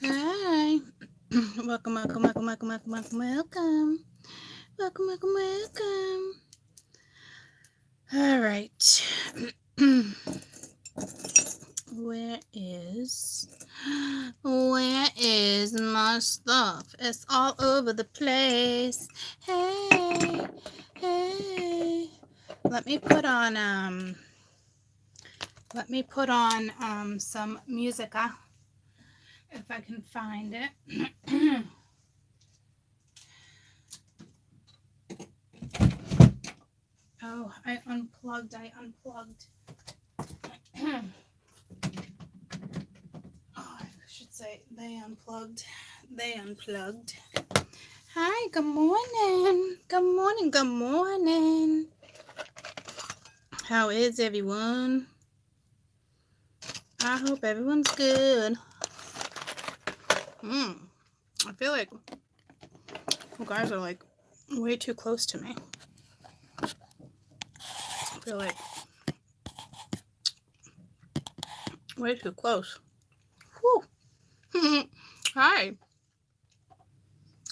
Hi. Welcome, welcome, welcome, welcome, welcome, welcome, welcome. Welcome, welcome, welcome. All right. Where is my stuff? It's all over the place. Hey, hey. Let me put on some music if I can find it. Oh, I unplugged. Oh, I should say they unplugged. Hi, good morning. Good morning. How is everyone? I hope everyone's good. I feel like you guys are like way too close to me. I feel like way too close. Whew. Hi.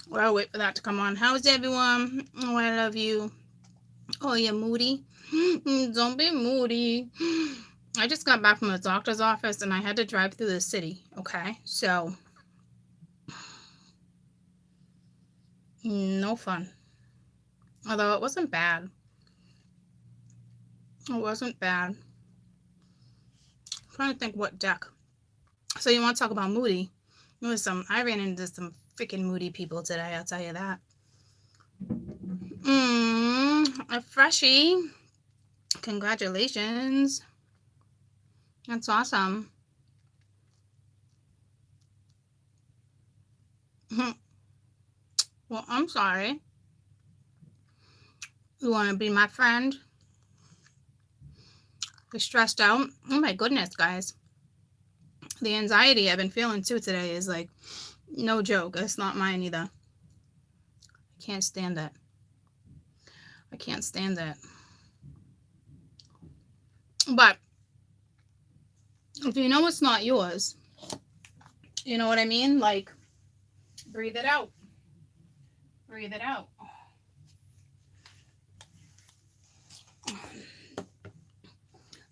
Well, I'll wait for that to come on. How's everyone? Oh, I love you. Oh, you're moody? Don't be moody. I just got back from the doctor's office and I had to drive through the city. Okay, so no fun. Although it wasn't bad. I'm trying to think what deck. So you want to talk about moody? I ran into some freaking moody people today, I'll tell you that. A freshie. Congratulations. That's awesome. Well, I'm sorry. You want to be my friend? You're stressed out? Oh my goodness, guys. The anxiety I've been feeling too today is like no joke. It's not mine either. I can't stand it. But if you know it's not yours, you know what I mean? Like, breathe it out.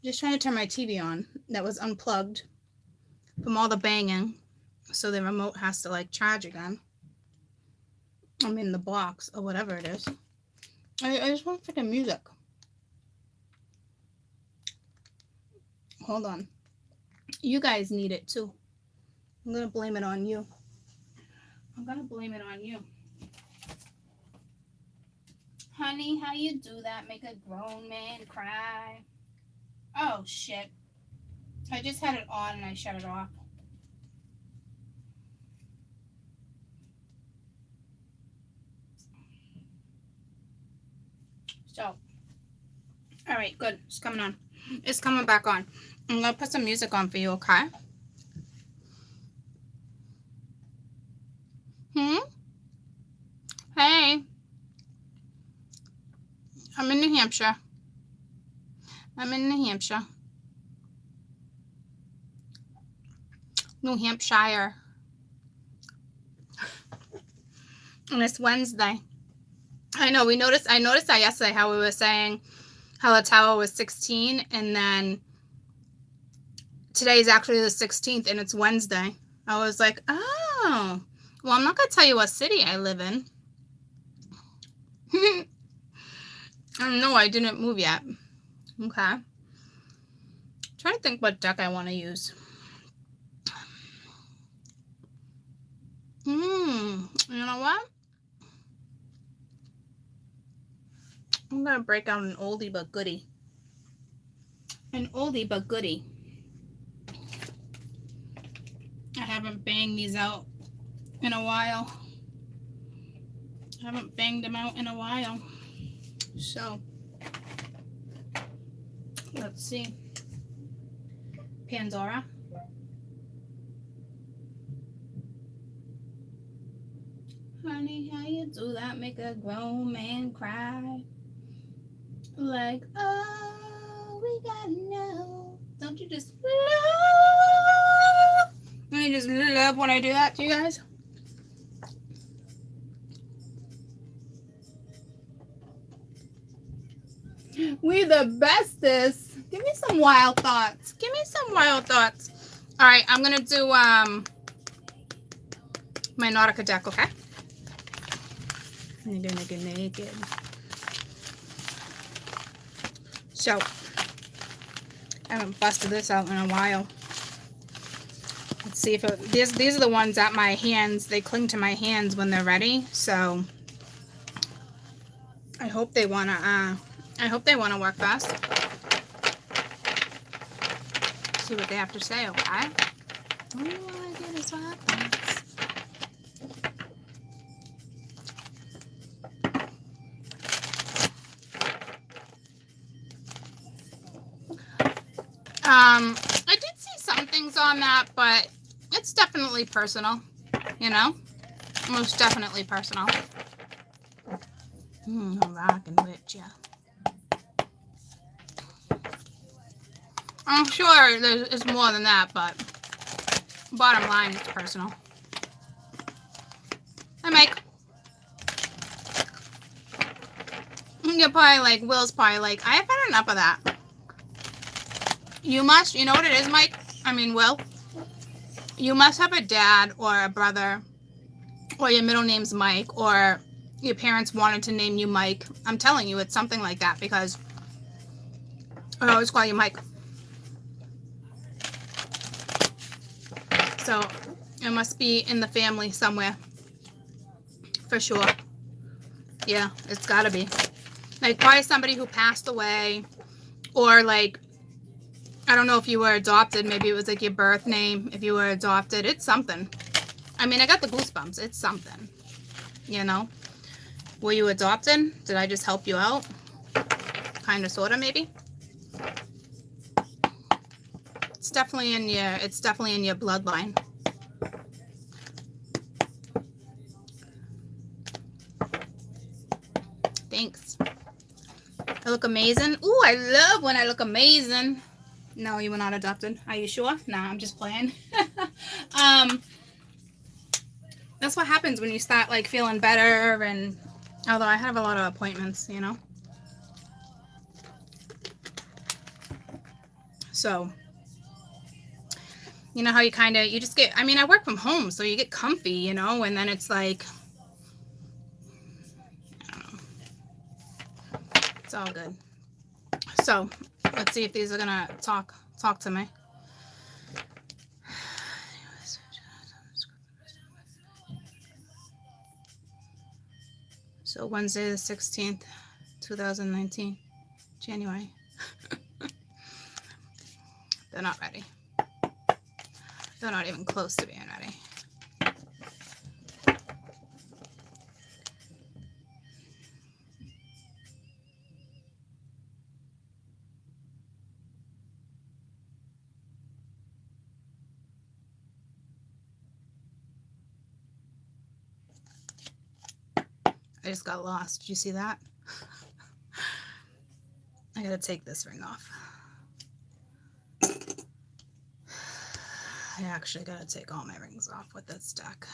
Just trying to turn my TV on that was unplugged from all the banging, so the remote has to like charge again. I mean the box or whatever it is. I just want freaking music. Hold on. You guys need it too. I'm gonna blame it on you. Honey, how you do that? Make a grown man cry. Oh shit. I just had it on and I shut it off. So, all right, good. It's coming on. It's coming back on. I'm gonna put some music on for you, okay? Hey. I'm in New Hampshire. New Hampshire. And it's Wednesday. I know, I noticed that yesterday, how we were saying how the tower was 16, and then today is actually the 16th, and it's Wednesday. I was like, oh, well, I'm not going to tell you what city I live in. No, I didn't move yet. Okay. I'm trying to think what deck I want to use. You know what? I'm going to break out an oldie but goodie. I haven't banged these out in a while. So, let's see. Pandora. Honey, how you do that? Make a grown man cry. Like, oh, we gotta know. Don't you just love? Let me just love when I do that to you guys? We the bestest. Give me some wild thoughts. Give me some wild thoughts. All right, I'm gonna do my Nautica deck, okay? Naked. So, I haven't busted this out in a while. Let's see if these are the ones that my hands, they cling to my hands when they're ready. So, I hope they wanna work fast. See what they have to say, okay? What do I do this what happens? I did see some things on that, but it's definitely personal, you know? Most definitely personal. I'm rocking with you. I'm sure there's more than that, but bottom line, it's personal. Hi, Mike. You're probably like, Will's probably like, I have had enough of that. You know what it is, Mike? I mean, Will? You must have a dad or a brother, or your middle name's Mike, or your parents wanted to name you Mike. I'm telling you, it's something like that, because I always call you Mike. So it must be in the family somewhere. For sure. Yeah, it's gotta be. Like, probably somebody who passed away, or like, I don't know if you were adopted. Maybe it was like your birth name. If you were adopted, it's something. I mean, I got the goosebumps. It's something, you know? Were you adopted? Did I just help you out? Kind of, sort of, maybe. It's definitely in your bloodline. Thanks. I look amazing. Ooh, I love when I look amazing. No, you were not adopted. Are you sure? Nah, I'm just playing. That's what happens when you start like feeling better, and although I have a lot of appointments, you know. So, you know how you just get, I mean, I work from home, so you get comfy, you know, and then it's like, I don't know. It's all good. So, let's see if these are gonna talk to me. So Wednesday the 16th, 2019, January. They're not ready. They're not even close to being ready. I just got lost. Did you see that? I gotta take this ring off. I actually gotta take all my rings off with this deck.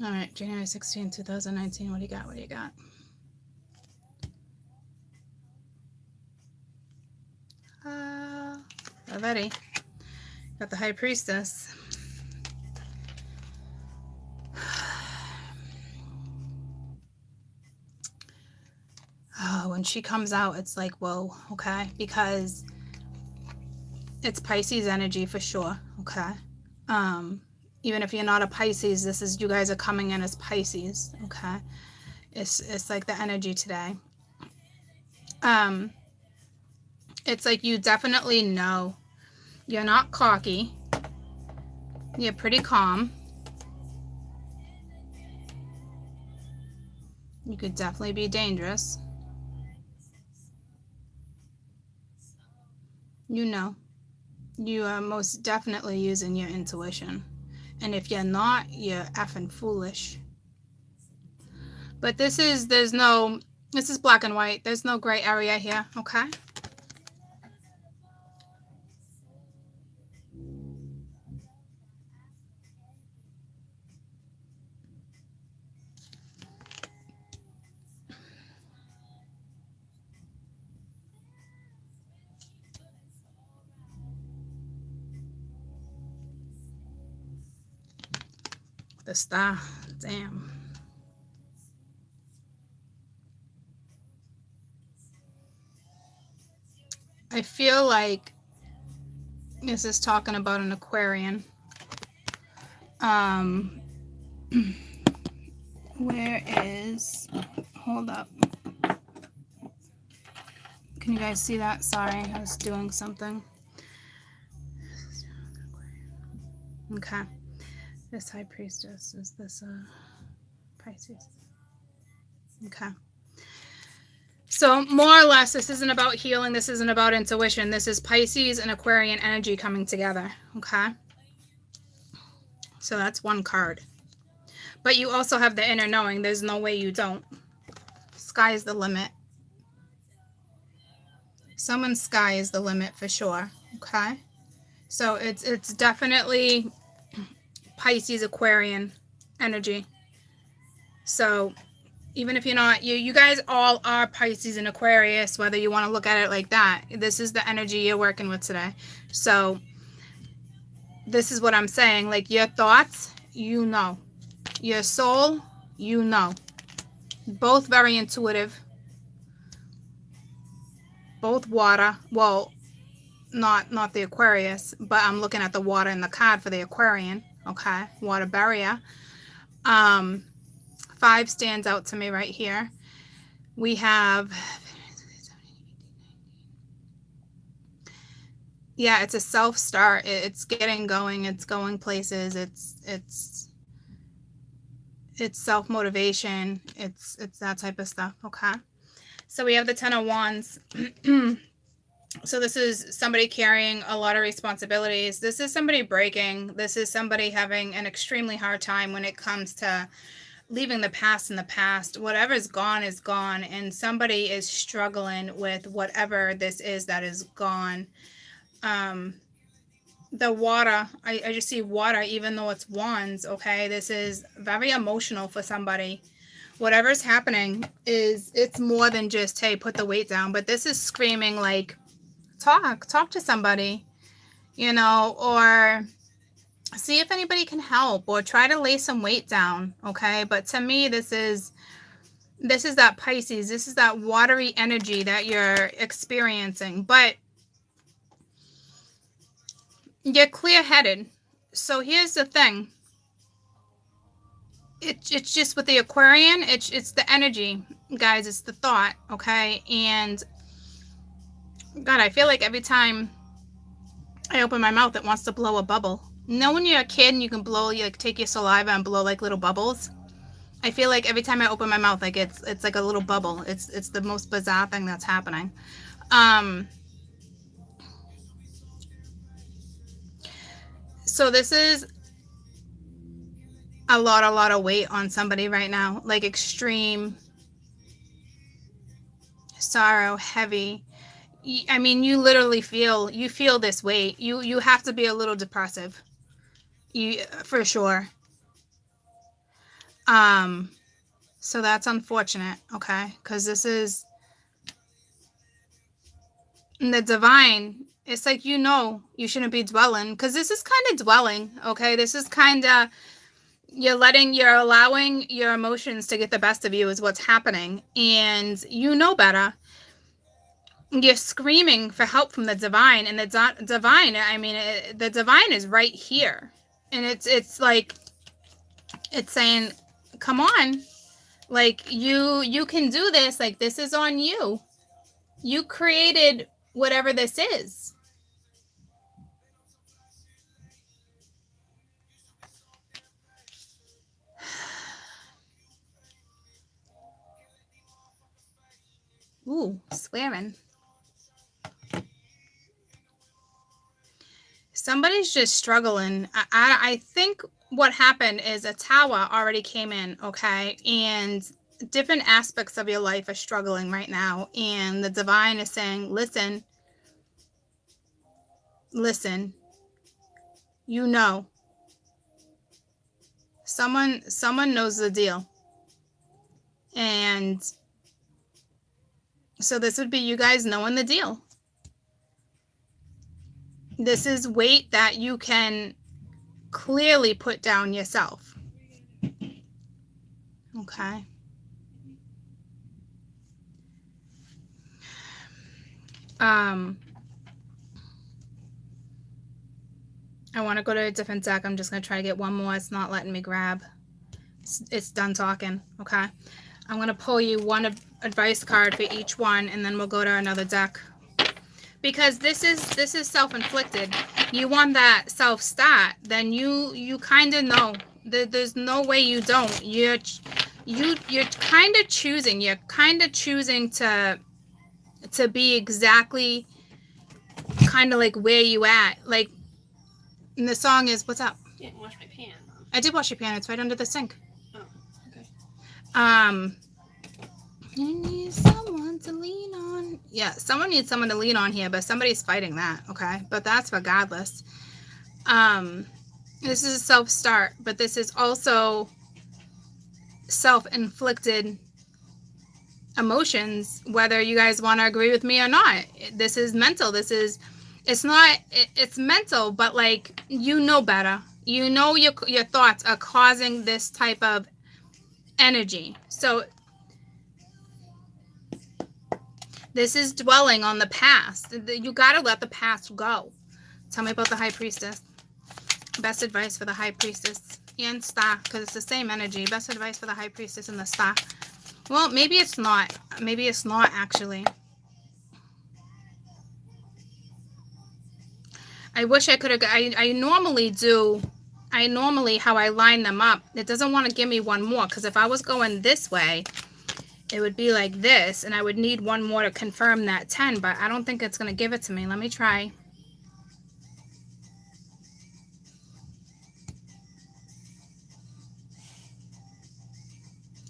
All right, January 16, 2019. What do you got? What do you got? Already. Got the High Priestess. Oh, when she comes out, it's like, whoa, okay? Because it's Pisces energy for sure, okay? Even if you're not a Pisces, you guys are coming in as Pisces, okay? It's like the energy today. It's like you definitely know. You're not cocky. You're pretty calm. You could definitely be dangerous. You know. You are most definitely using your intuition. And if you're not, you're effing foolish. But this is black and white. There's no gray area here, okay? The star. Damn. I feel like this is talking about an Aquarian. Where is, hold up. Can you guys see that? Sorry, I was doing something. Okay. This High Priestess, is this Pisces? Okay. So more or less, this isn't about healing. This isn't about intuition. This is Pisces and Aquarian energy coming together. Okay. So that's one card. But you also have the inner knowing. There's no way you don't. Sky's the limit. Someone's sky is the limit for sure. Okay. So it's definitely Pisces Aquarian energy. So even if you're not, you guys all are Pisces and Aquarius, whether you want to look at it like that. This is the energy you're working with today. So this is what I'm saying. Like your thoughts, you know. Your soul, you know. Both very intuitive. Both water. Well, not the Aquarius, but I'm looking at the water in the card for the Aquarian. Okay. Water barrier. 5 stands out to me right here. We have, yeah, it's a self-start. It's getting going. It's going places. It's self-motivation. It's that type of stuff. Okay. So we have the 10 of Wands. So this is somebody carrying a lot of responsibilities. This is somebody breaking. This is somebody having an extremely hard time when it comes to leaving the past in the past. Whatever's gone is gone, and somebody is struggling with whatever this is that is gone. The water, I just see water, even though it's wands. Okay, this is very emotional for somebody. Whatever's happening it's more than just, hey, put the weight down, but this is screaming like, talk to somebody, you know, or see if anybody can help, or try to lay some weight down. Okay. But to me, this is that Pisces. This is that watery energy that you're experiencing, but you're clear-headed. So here's the thing. It's just with the Aquarian, it's the energy, guys. It's the thought. Okay. And God, I feel like every time I open my mouth, it wants to blow a bubble. You know, when you're a kid and you can blow, you like take your saliva and blow like little bubbles. I feel like every time I open my mouth, like it's like a little bubble. It's the most bizarre thing that's happening. So this is a lot of weight on somebody right now, like extreme sorrow, heavy. I mean, you literally feel this weight. You have to be a little depressive. For sure. So that's unfortunate, okay? Because this is the divine. It's like, you know, you shouldn't be dwelling, because this is kind of dwelling, okay? This is kind of, you're allowing your emotions to get the best of you is what's happening. And you know better. You're screaming for help from the divine, and the divine, I mean, the divine is right here. And it's like, it's saying, come on, like you can do this. Like, this is on you. You created whatever this is. Ooh, swearing. Somebody's just struggling. I think what happened is a tower already came in, okay? And different aspects of your life are struggling right now. And the divine is saying, listen, you know. Someone knows the deal. And so this would be you guys knowing the deal. This is weight that you can clearly put down yourself. Okay. I want to go to a different deck. I'm just going to try to get one more. It's not letting me grab. It's done talking. Okay. I'm going to pull you one advice card for each one, and then we'll go to another deck. Because this is self-inflicted. You want that self-start, then you kind of know. There's no way you don't. You're kind of choosing. You're kind of choosing to be exactly kind of like where you at. Like, and the song is, what's up? Yeah, wash my pan. I did wash your pan. It's right under the sink. Oh, okay. You need someone to lean on. Yeah, someone needs someone to lean on here, but somebody's fighting that, okay? But that's regardless. This is a self-start, but this is also self-inflicted emotions, whether you guys want to agree with me or not. This is mental. It's mental, but like, you know better. You know your thoughts are causing this type of energy. So this is dwelling on the past. You got to let the past go. Tell me about the High Priestess. Best advice for the High Priestess and Star, because it's the same energy. Best advice for the High Priestess and the Star. Well, maybe it's not. Maybe it's not, actually. I wish I could have... I normally do... how I line them up, it doesn't want to give me one more, because if I was going this way, it would be like this, and I would need one more to confirm that 10, but I don't think it's going to give it to me. Let me try.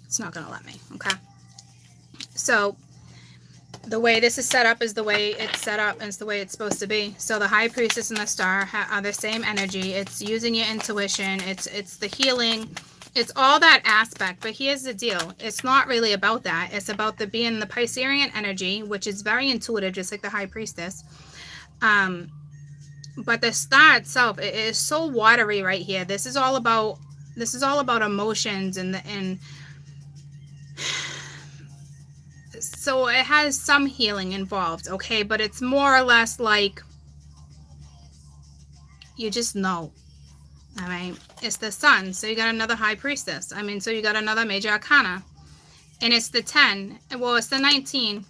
It's not going to let me, okay? So the way this is set up is the way it's set up, and it's the way it's supposed to be. So the High Priestess and the Star are the same energy. It's using your intuition. It's the healing. It's all that aspect. But here's the deal. It's not really about that. It's about being the Piscean energy, which is very intuitive, just like the High Priestess. But the Star itself, it is so watery right here. This is all about emotions and so it has some healing involved, okay? But it's more or less like you just know. All right, it's the Sun, so you got another High Priestess. I mean, so you got another Major Arcana, and it's the 10. Well, it's the 19.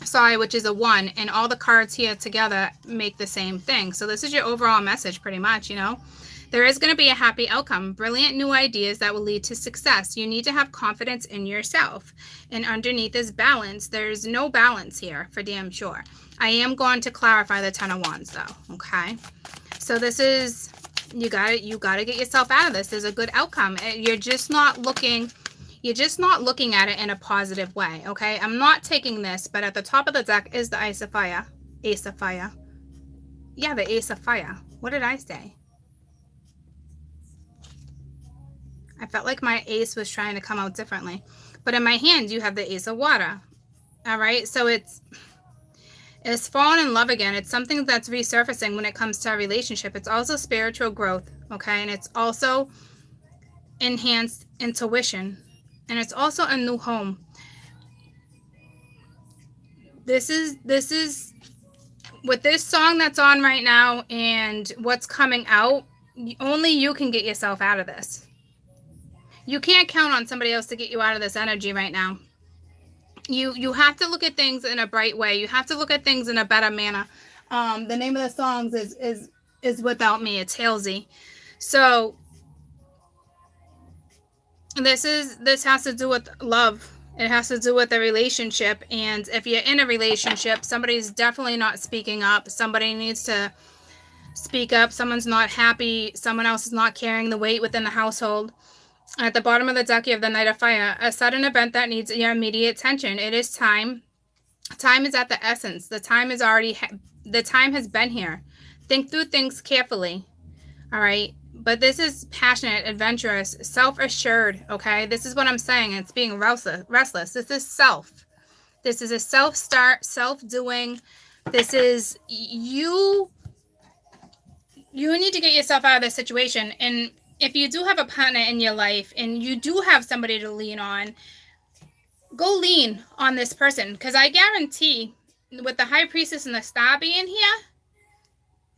Sorry, which is a 1, and all the cards here together make the same thing. So this is your overall message, pretty much. You know, there is going to be a happy outcome, brilliant new ideas that will lead to success. You need to have confidence in yourself, and underneath is balance. There's no balance here, for damn sure. I am going to clarify the 10 of Wands, though. Okay, so this is. You got to get yourself out of this. There's a good outcome. You're just not looking at it in a positive way, okay? I'm not taking this, but at the top of the deck is the Ace of Fire. Ace of Fire. Yeah, the Ace of Fire. What did I say? I felt like my ace was trying to come out differently. But in my hand, you have the Ace of Water. All right? So it's falling in love again. It's something that's resurfacing when it comes to our relationship. It's also spiritual growth, okay? And it's also enhanced intuition. And it's also a new home. This is with this song that's on right now and what's coming out, only you can get yourself out of this. You can't count on somebody else to get you out of this energy right now. You have to look at things in a bright way. You have to look at things in a better manner. The name of the songs is Without Me. It's Halsey. So this has to do with love. It has to do with a relationship. And if you're in a relationship, somebody's definitely not speaking up. Somebody needs to speak up. Someone's not happy. Someone else is not carrying the weight within the household. At the bottom of the deck, you have the Knight of Fire. A sudden event that needs your immediate attention. It is time. Time is at the essence. The time has been here. Think through things carefully. All right. But this is passionate, adventurous, self-assured. Okay. This is what I'm saying. It's being restless. This is self. This is a self-start, self-doing. This is you. You need to get yourself out of this situation. And if you do have a partner in your life and you do have somebody to lean on, go lean on this person, because I guarantee with the High Priestess and the Star being here,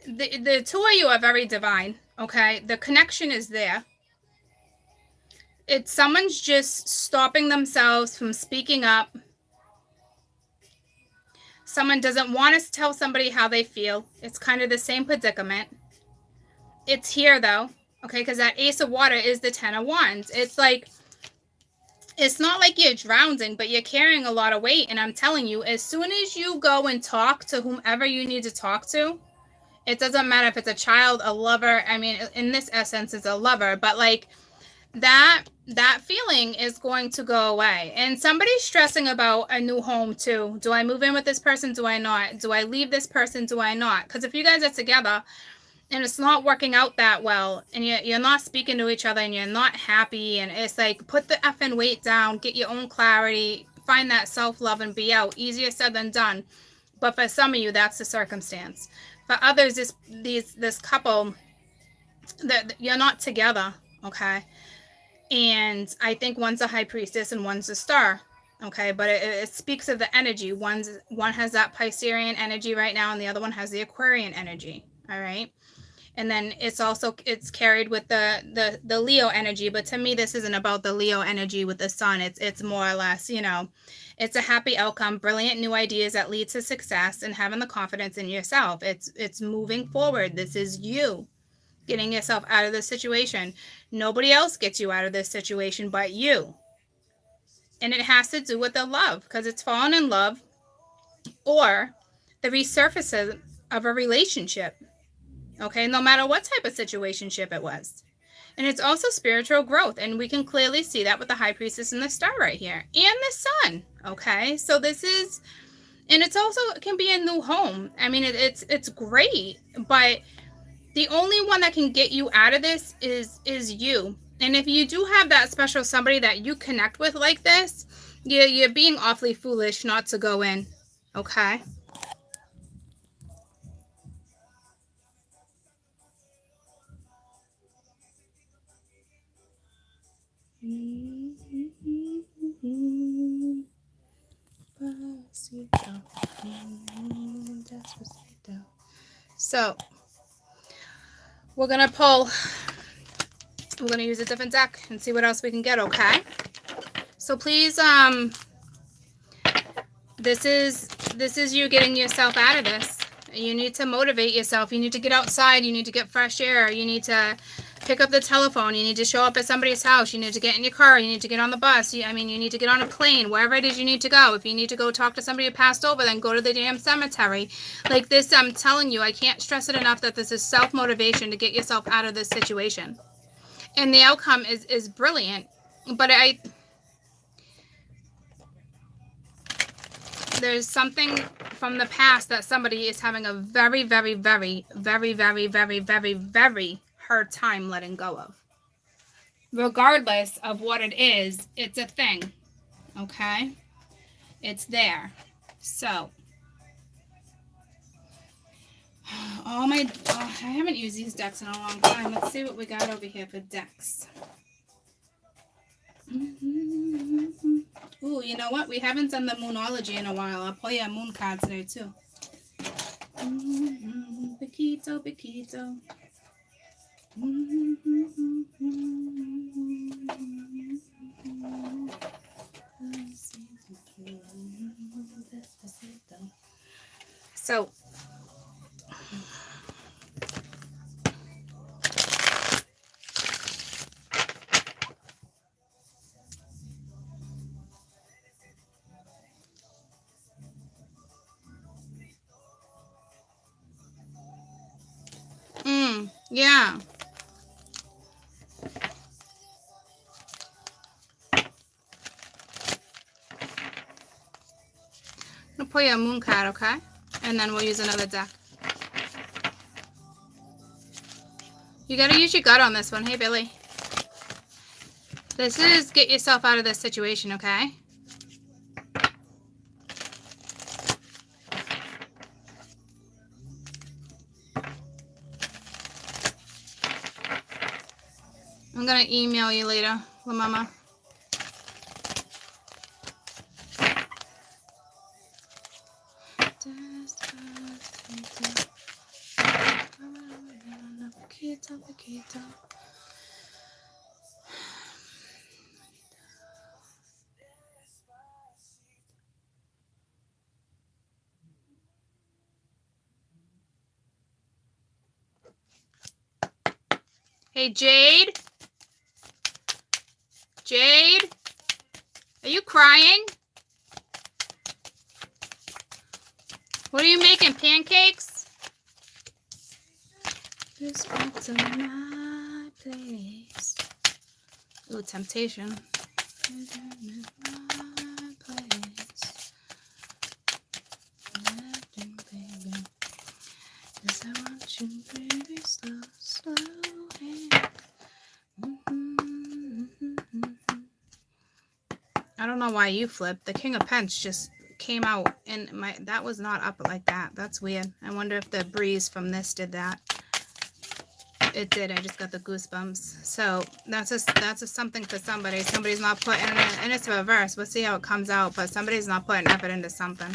the two of you are very divine, okay? The connection is there. It's someone's just stopping themselves from speaking up. Someone doesn't want to tell somebody how they feel. It's kind of the same predicament. It's here though, okay? Because that Ace of Water is the 10 of Wands. It's like, it's not like you're drowning, but you're carrying a lot of weight. And I'm telling you, as soon as you go and talk to whomever you need to talk to, it doesn't matter if it's a child, a lover. I mean, in this essence, it's a lover, but like that feeling is going to go away. And somebody's stressing about a new home too. Do I move in with this person? Do I not? Do I leave this person? Do I not? Because if you guys are together and it's not working out that well, and you're not speaking to each other, and you're not happy, and it's like, put the effing weight down, get your own clarity, find that self-love, and be out. Easier said than done. But for some of you, that's the circumstance. For others, this couple, that you're not together, okay? And I think one's a High Priestess and one's a Star, okay? But it speaks of the energy. One has that Piscean energy right now, and the other one has the Aquarian energy, all right? And then it's carried with the Leo energy. But to me, this isn't about the Leo energy with the sun. It's more or less, you know, it's a happy outcome, brilliant new ideas that lead to success, and having the confidence in yourself. It's moving forward. This is you getting yourself out of this situation. Nobody else gets you out of this situation but you. And it has to do with the love, because it's falling in love or the resurfacing of a relationship. Okay, no matter what type of situationship it was. And it's also spiritual growth. And we can clearly see that with the High Priestess and the Star right here. And the Sun. Okay, so this is, and it's also, it can be a new home. I mean, it's great. But the only one that can get you out of this is you. And if you do have that special somebody that you connect with like this, you're being awfully foolish not to go in. Okay. So we're gonna use a different deck and see what else we can get, okay? So please, this is you getting yourself out of this. You need to motivate yourself. You need to get outside. You need to get fresh air. You need to pick up the telephone. You need to show up at somebody's house. You need to get in your car. You need to get on the bus. You need to get on a plane, wherever it is you need to go. If you need to go talk to somebody who passed over, then go to the damn cemetery. Like this, I'm telling you, I can't stress it enough that this is self-motivation to get yourself out of this situation. And the outcome is brilliant. But there's something from the past that somebody is having a very, very, very, very, very, very, very, very hard time letting go of. Regardless of what it is, it's a thing. Okay? It's there. So, I haven't used these decks in a long time. Let's see what we got over here for decks. Ooh, you know what? We haven't done the Moonology in a while. I'll play a moon card today, too. Piquito, Piquito. So, yeah. I'm gonna pull you a moon card, okay? And then we'll use another deck. You gotta use your gut on this one. Hey, Billy. This is get yourself out of this situation, okay? I'm going to email you later, La Mama. Hey, Jade? Jade? Are you crying? What are you making, pancakes? This one's my place. Ooh, temptation. I don't know why you flipped. The King of Pence just came out and that was not up like that. That's weird. I wonder if the breeze from this did that. It did. I just got the goosebumps. So that's a something for somebody. Somebody's not putting it in, and it's reverse. We'll see how it comes out, but somebody's not putting effort into something.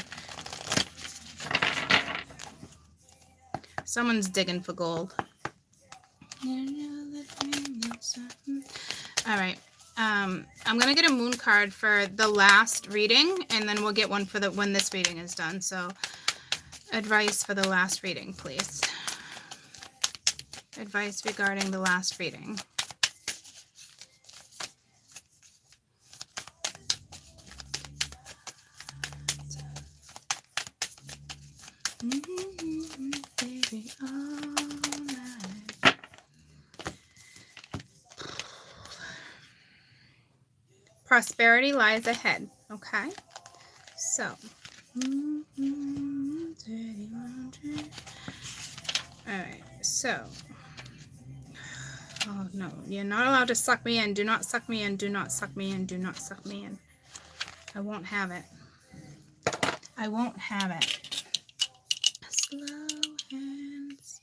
Someone's digging for gold. All right. I'm gonna get a moon card for the last reading, and then we'll get one for when this reading is done. So, advice for the last reading, please. Advice regarding the last reading. Baby, all night. Prosperity lies ahead. Okay, so all right, so oh no, you're not allowed to suck me in. Do not suck me in. Do not suck me in. Do not suck me in. I won't have it. I won't have it. Slow hands.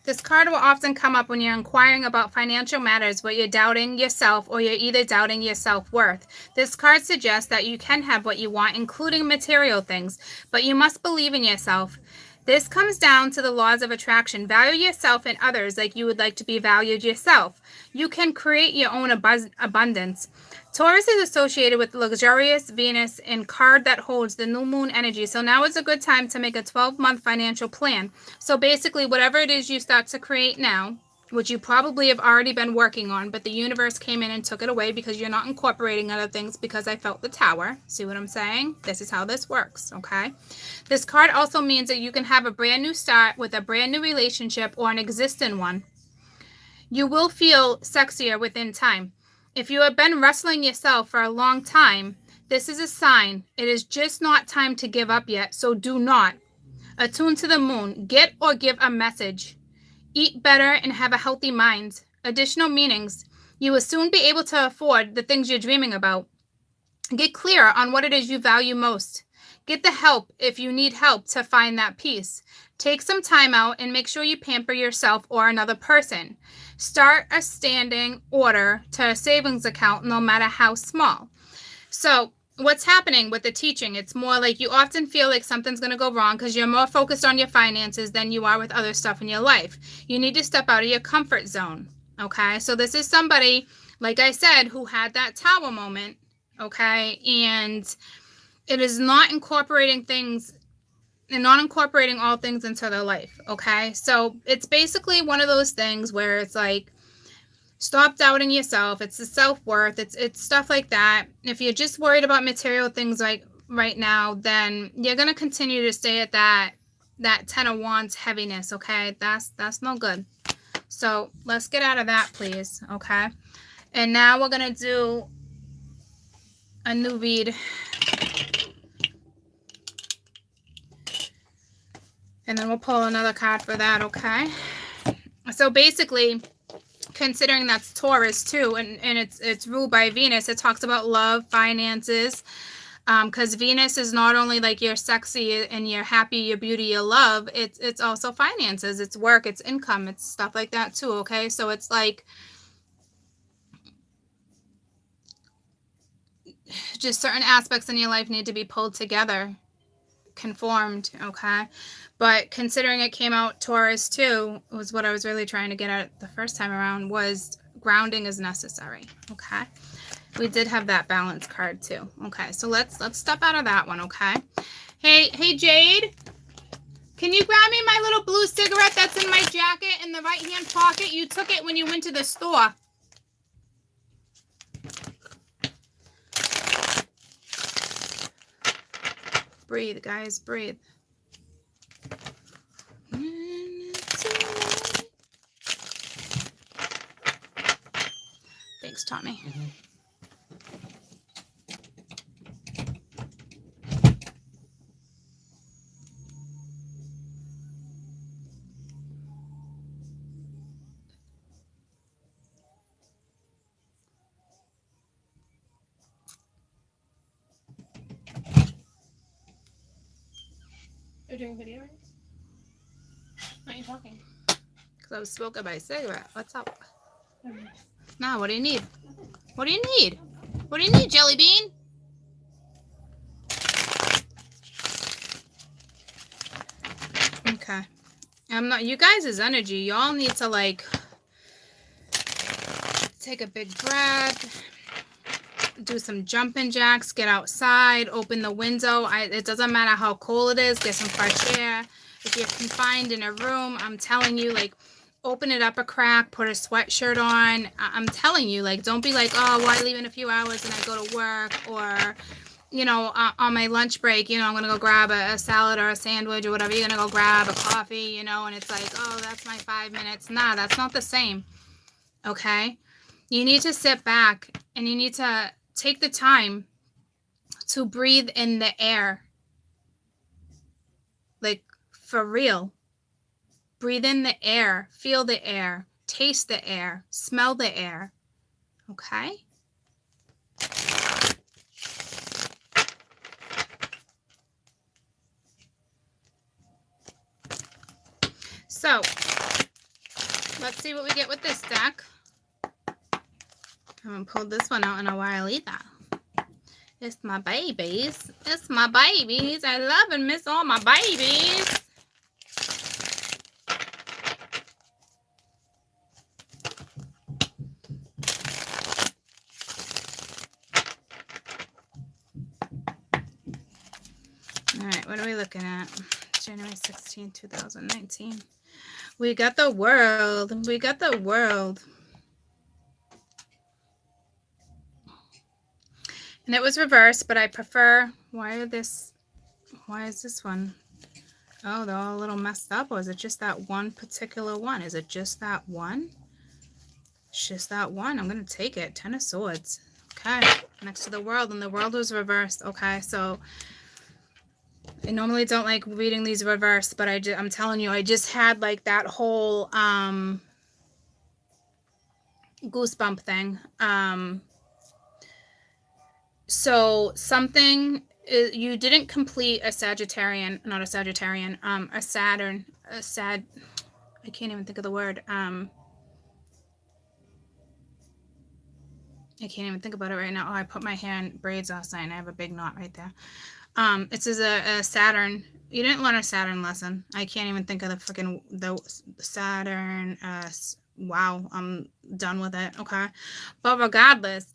This card will often come up when you're inquiring about financial matters where you're doubting yourself or you're either doubting your self-worth. This card suggests that you can have what you want, including material things, but you must believe in yourself. This comes down to the laws of attraction. Value yourself and others like you would like to be valued yourself. You can create your own abundance. Taurus is associated with luxurious Venus and card that holds the new moon energy. So now is a good time to make a 12-month financial plan. So basically, whatever it is you start to create now, which you probably have already been working on, but the universe came in and took it away because you're not incorporating other things because I felt the tower. See what I'm saying? This is how this works, okay? This card also means that you can have a brand new start with a brand new relationship or an existing one. You will feel sexier within time. If you have been wrestling yourself for a long time, this is a sign. It is just not time to give up yet, so do not. Attune to the moon. Get or give a message. Eat better and have a healthy mind. Additional meanings. You will soon be able to afford the things you're dreaming about. Get clear on what it is you value most. Get the help if you need help to find that peace. Take some time out and make sure you pamper yourself or another person. Start a standing order to a savings account, no matter how small. So what's happening with the teaching? It's more like you often feel like something's going to go wrong because you're more focused on your finances than you are with other stuff in your life. You need to step out of your comfort zone. Okay. So this is somebody, like I said, who had that tower moment. Okay. And it is not incorporating things and not incorporating all things into their life. Okay. So it's basically one of those things where it's like, stop doubting yourself. It's the self-worth. It's stuff like that. If you're just worried about material things like right now, then you're going to continue to stay at that 10 of Wands heaviness. Okay. That's no good. So let's get out of that, please. Okay. And now we're going to do a new read. And then we'll pull another card for that, okay? So basically, considering that's Taurus too, and it's ruled by Venus, it talks about love, finances, Because Venus is not only like you're sexy and you're happy, your beauty, your love. It's also finances, it's work, it's income, it's stuff like that too. Okay, so it's like just certain aspects in your life need to be pulled together, conformed. Okay, but considering it came out Taurus too, was what I was really trying to get at the first time around, was grounding is necessary. Okay. We did have that balance card too. Okay, so let's step out of that one, okay? Hey Jade, can you grab me my little blue cigarette that's in my jacket in the right-hand pocket? You took it when you went to the store. Breathe, guys, breathe. Thanks, Tommy. You're doing video, right? Why are you talking? Because I was smoking my cigarette. What's up? No, what do you need? What do you need? What do you need, Jelly Bean? Okay. I'm not, you guys' energy, y'all need to like take a big breath, do some jumping jacks, get outside, open the window. It doesn't matter how cold it is, get some fresh air. If you're confined in a room, I'm telling you, like, open it up a crack, put a sweatshirt on. I'm telling you, like, don't be like, oh, well, I leave in a few hours and I go to work, or, you know, on my lunch break, you know, I'm going to go grab a salad or a sandwich or whatever. You're going to go grab a coffee, you know, and it's like, oh, that's my 5 minutes. Nah, that's not the same. Okay? You need to sit back and you need to take the time to breathe in the air. Like, for real. Breathe in the air, feel the air, taste the air, smell the air. Okay? So, let's see what we get with this deck. I haven't pulled this one out in a while either. It's my babies. It's my babies. I love and miss all my babies. All right, what are we looking at? January 16, 2019. We got the world. We got the world. And it was reversed, but I prefer, why is this one? Oh, they're all a little messed up. Or is it just that one particular one? Is it just that one? It's just that one. I'm going to take it. 10 of Swords. Okay. Next to the world. And the world was reversed. Okay. So I normally don't like reading these reversed, but I'm telling you, I just had like that whole goosebump thing. So something, you didn't complete a Sagittarian, not a Sagittarian, a Saturn, I can't even think of the word. I can't even think about it right now. Oh, I put my hair in braids last night and I have a big knot right there. It says a Saturn. You didn't learn a Saturn lesson. I can't even think of the Saturn. Wow, I'm done with it. Okay. But regardless,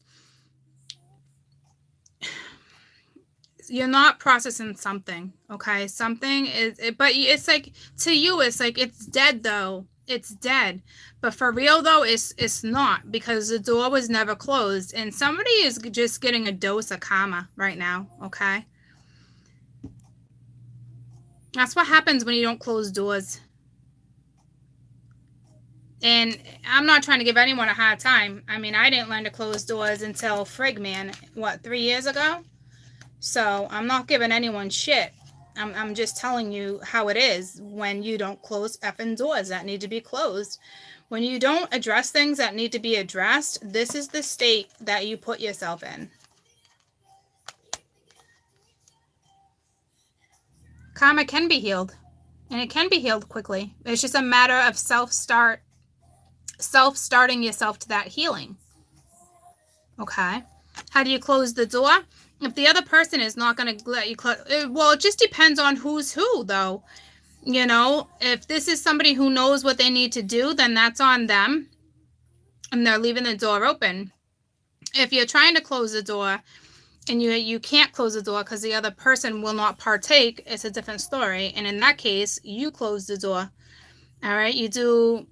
you're not processing something. Okay. Something is, but it's like, to you, it's like, it's dead though. It's dead. But for real though, it's not, because the door was never closed and somebody is just getting a dose of karma right now. Okay. That's what happens when you don't close doors. And I'm not trying to give anyone a hard time. I mean, I didn't learn to close doors until Frigman, 3 years ago? So I'm not giving anyone shit. I'm just telling you how it is when you don't close effing doors that need to be closed. When you don't address things that need to be addressed, this is the state that you put yourself in. karma can be healed, and it can be healed quickly. It's just a matter of self-starting yourself to that healing. Okay. How do you close the door? If the other person is not going to let you close, well, it just depends on who's who, though. You know, if this is somebody who knows what they need to do, then that's on them, and they're leaving the door open. If you're trying to close the door and you can't close the door because the other person will not partake, it's a different story. And in that case, you close the door. All right. You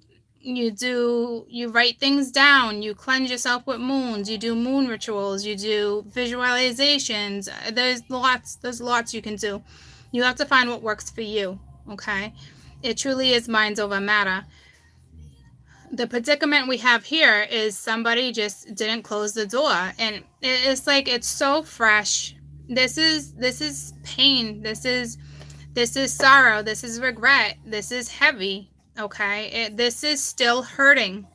write things down, you cleanse yourself with moons, you do moon rituals, you do visualizations. There's lots you can do. You have to find what works for you. Okay. It truly is minds over matter. The predicament we have here is somebody just didn't close the door, and it's like, it's so fresh. This is pain. This is sorrow. This is regret. This is heavy. Okay. This is still hurting.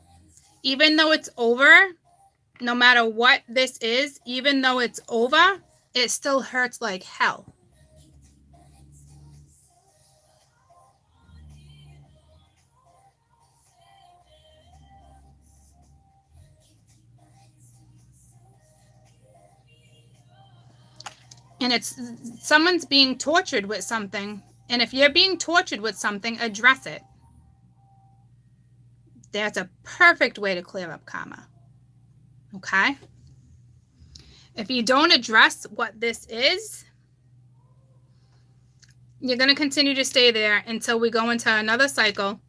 Even though it's over, no matter what this is, even though it's over, it still hurts like hell. And it's someone's being tortured with something. And if you're being tortured with something, address it. That's a perfect way to clear up karma. Okay? If you don't address what this is, you're going to continue to stay there until we go into another cycle.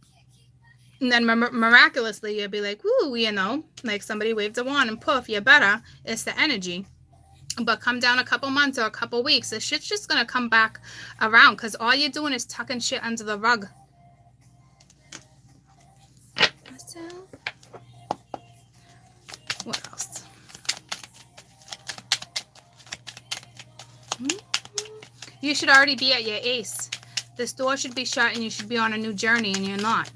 And then miraculously, you'll be like, woo, you know, like somebody waved a wand and poof, you're better. It's the energy. But come down a couple months or a couple weeks, the shit's just going to come back around, because all you're doing is tucking shit under the rug. What else? You should already be at your ace. This door should be shut and you should be on a new journey, and you're not.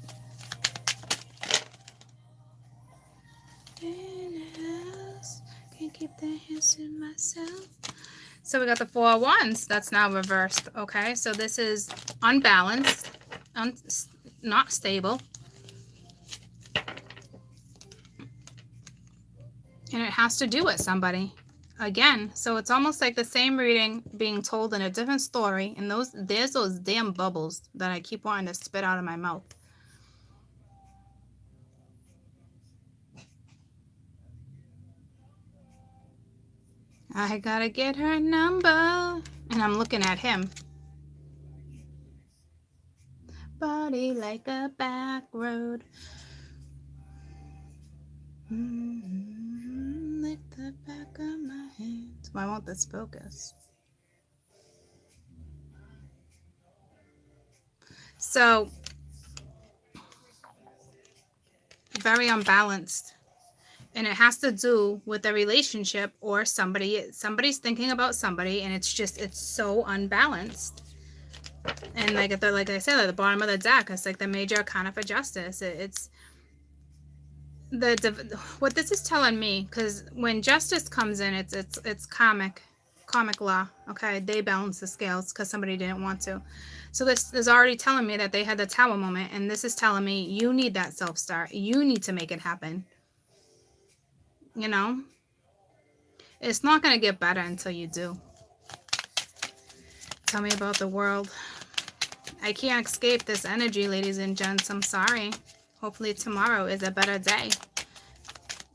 Can't keep the hands to myself. So we got the Four of Wands. That's now reversed. Okay, so this is unbalanced, not stable. And it has to do with somebody. Again, so it's almost like the same reading being told in a different story. And there's those damn bubbles that I keep wanting to spit out of my mouth. I gotta get her number. And I'm looking at him. Body like a back road. Like the back of my hands. Why won't this focus? So, very unbalanced. And it has to do with a relationship or somebody's thinking about somebody, and it's so unbalanced. And like I said, at the bottom of the deck, it's like the major arcana for justice. It's what this is telling me, because when justice comes in, it's karmic law. Okay, they balance the scales because somebody didn't want to. So this is already telling me that they had the Tower moment, and this is telling me you need that self-start. You need to make it happen. You know, it's not going to get better until you do. Tell me about the world. I can't escape this energy, ladies and gents. I'm sorry. Hopefully tomorrow is a better day.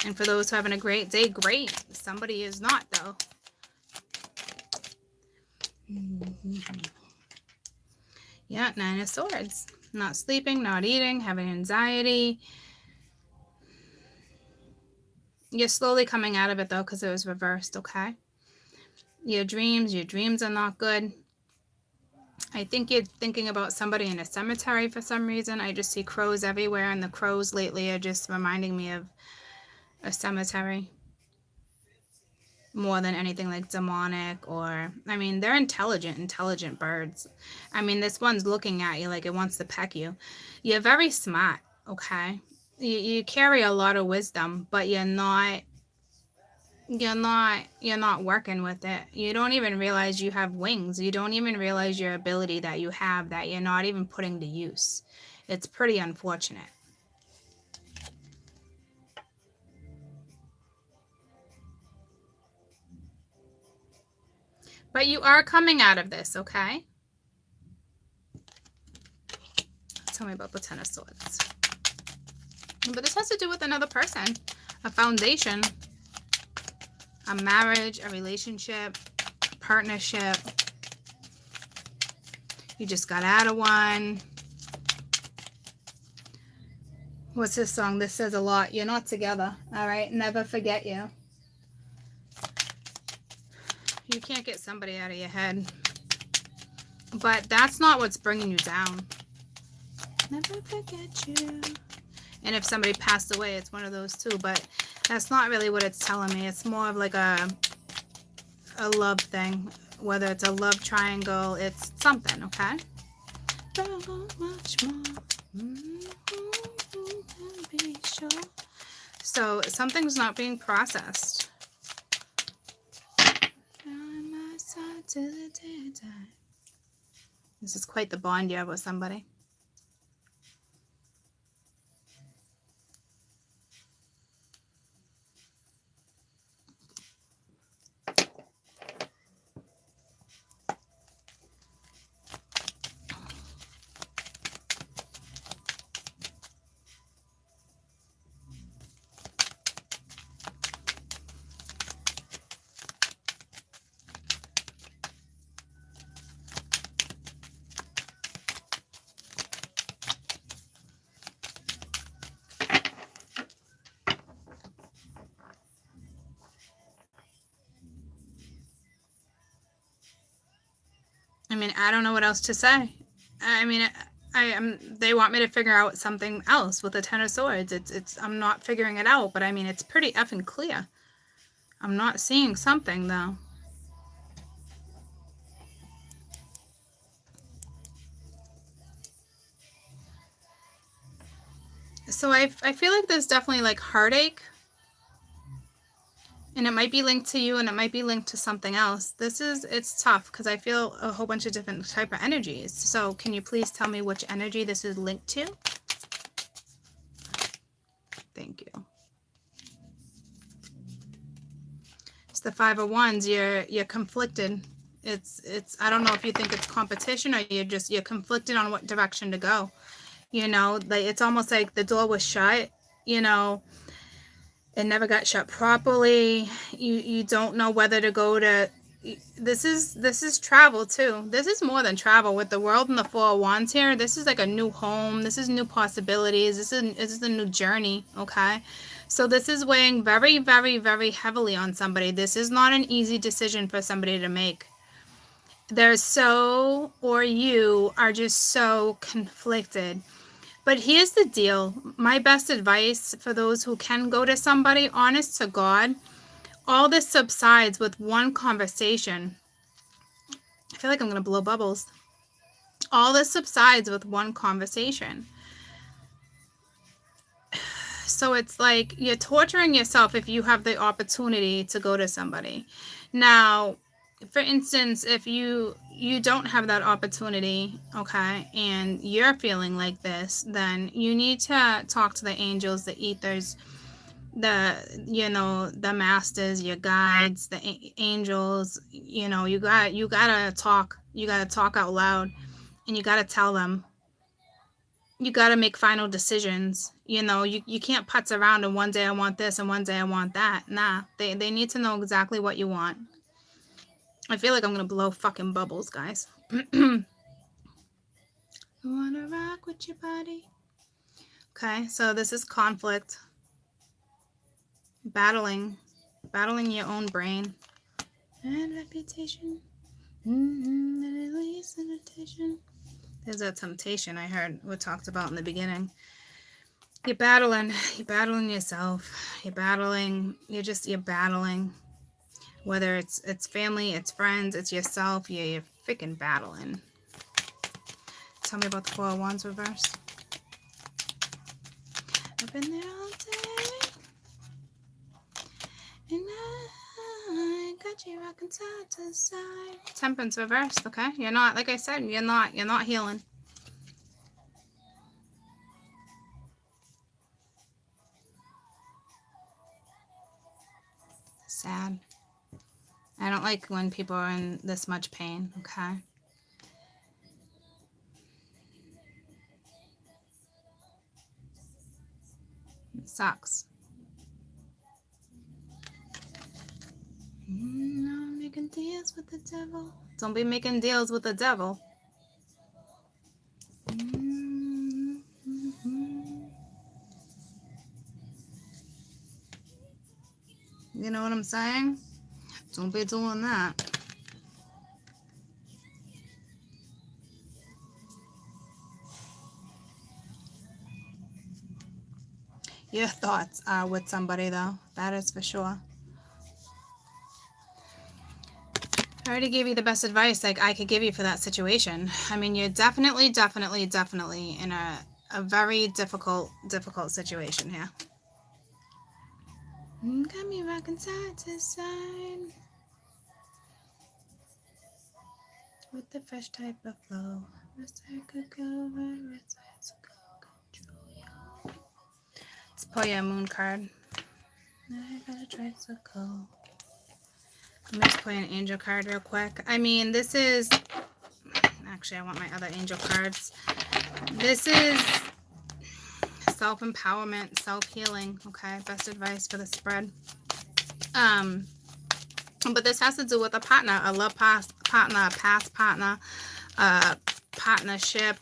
And for those who are having a great day, great. Somebody is not, though. Yeah, Nine of Swords. Not sleeping, not eating, having anxiety. You're slowly coming out of it, though, because it was reversed, okay? Your dreams are not good. I think you're thinking about somebody in a cemetery for some reason. I just see crows everywhere, and the crows lately are just reminding me of a cemetery more than anything like demonic, or, I mean, they're intelligent birds. I mean, this one's looking at you like it wants to peck you. You're very smart, okay? You carry a lot of wisdom, but you're not you're not working with it. You don't even realize you have wings. You don't even realize your ability that you have that you're not even putting to use. It's pretty unfortunate. But you are coming out of this, okay? Tell me about the Ten of Swords. But this has to do with another person, a foundation, a marriage, a relationship, a partnership. You just got out of one. What's this song? This says a lot. You're not together, all right? Never forget you. You can't get somebody out of your head. But that's not what's bringing you down. Never forget you. And if somebody passed away, it's one of those too. But that's not really what it's telling me. It's more of like a love thing. Whether it's a love triangle, it's something, okay? Much more. Be sure. So something's not being processed. This is quite the bond you have with somebody. I mean, I don't know what else to say. I mean, they want me to figure out something else with the Ten of Swords. I'm not figuring it out, but I mean, it's pretty effing clear. I'm not seeing something though. So I feel like there's definitely like heartache. And it might be linked to you and it might be linked to something else. It's tough because I feel a whole bunch of different type of energies. So can you please tell me which energy this is linked to? Thank you. It's the Five of Wands. You're conflicted. It's I don't know if you think it's competition or you're conflicted on what direction to go. You know, like it's almost like the door was shut, you know, it never got shut properly. You don't know whether to go to. This is travel too. This is more than travel with the World and the Four of Wands here. This is like a new home. This is new possibilities. This is a new journey. Okay, so this is weighing very, very, very heavily on somebody. This is not an easy decision for somebody to make. You are just so conflicted. But here's the deal. My best advice for those who can go to somebody, honest to God, all this subsides with one conversation. I feel like I'm going to blow bubbles. All this subsides with one conversation. So it's like you're torturing yourself if you have the opportunity to go to somebody. Now, for instance, if you don't have that opportunity, okay, and you're feeling like this, then you need to talk to the angels, the ethers, the masters, your guides, the angels. You know, you gotta talk out loud, and you gotta tell them. You gotta make final decisions. You know, you can't putz around and one day I want this and one day I want that. Nah, they need to know exactly what you want. I feel like I'm going to blow fucking bubbles, guys. You want to rock with your body? Okay, so this is conflict. Battling your own brain. And reputation. Release and temptation. There's that temptation I heard we talked about in the beginning. You're battling yourself. You're battling. Whether it's family, it's friends, it's yourself, you're freaking battling. Tell me about the Four of Wands reverse. I've been there all day. And you rocking side to side. Temperance reversed, okay? You're not, like I said, you're not healing. Sad. I don't like when people are in this much pain, okay? It sucks. No, making deals with the devil. Don't be making deals with the devil. You know what I'm saying? Don't be doing that. Your thoughts are with somebody, though. That is for sure. I already gave you the best advice like I could give you for that situation. I mean, you're definitely in a very difficult situation here. Got me rocking side to side with the fresh type of flow. Let's pull you a moon card. I got a tricycle. Let me just pull an angel card real quick. I mean, this is... Actually, I want my other angel cards. This is self-empowerment, self-healing, okay? Best advice for the spread. But this has to do with a partner, a love partner, a past partner, partnership,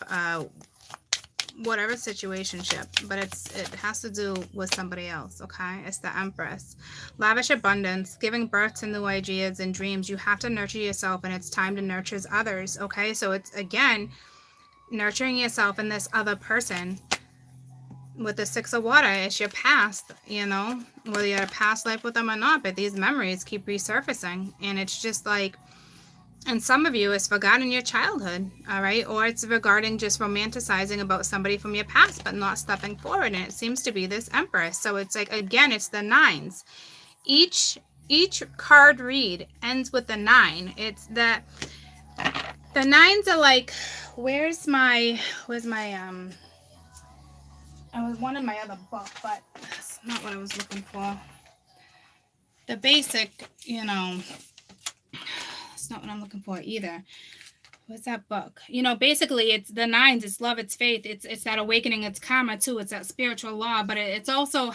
whatever situationship, but it has to do with somebody else, okay? It's the Empress. Lavish abundance, giving birth to new ideas and dreams. You have to nurture yourself, and it's time to nurture others, okay? So it's, again, nurturing yourself and this other person. With the Six of Water, it's your past, you know, whether you had a past life with them or not, but these memories keep resurfacing, and it's just like, and some of you it's forgotten your childhood, all right, or it's regarding just romanticizing about somebody from your past but not stepping forward, and it seems to be this Empress. So it's like, again, it's the nines. Each card read ends with the 9. It's that the 9s are like, where's my I was one in my other book, but that's not what I was looking for. The basic, you know, that's not what I'm looking for either. What's that book? You know, basically it's the 9s, it's love, it's faith, it's that awakening, it's karma too, it's that spiritual law, but it's also,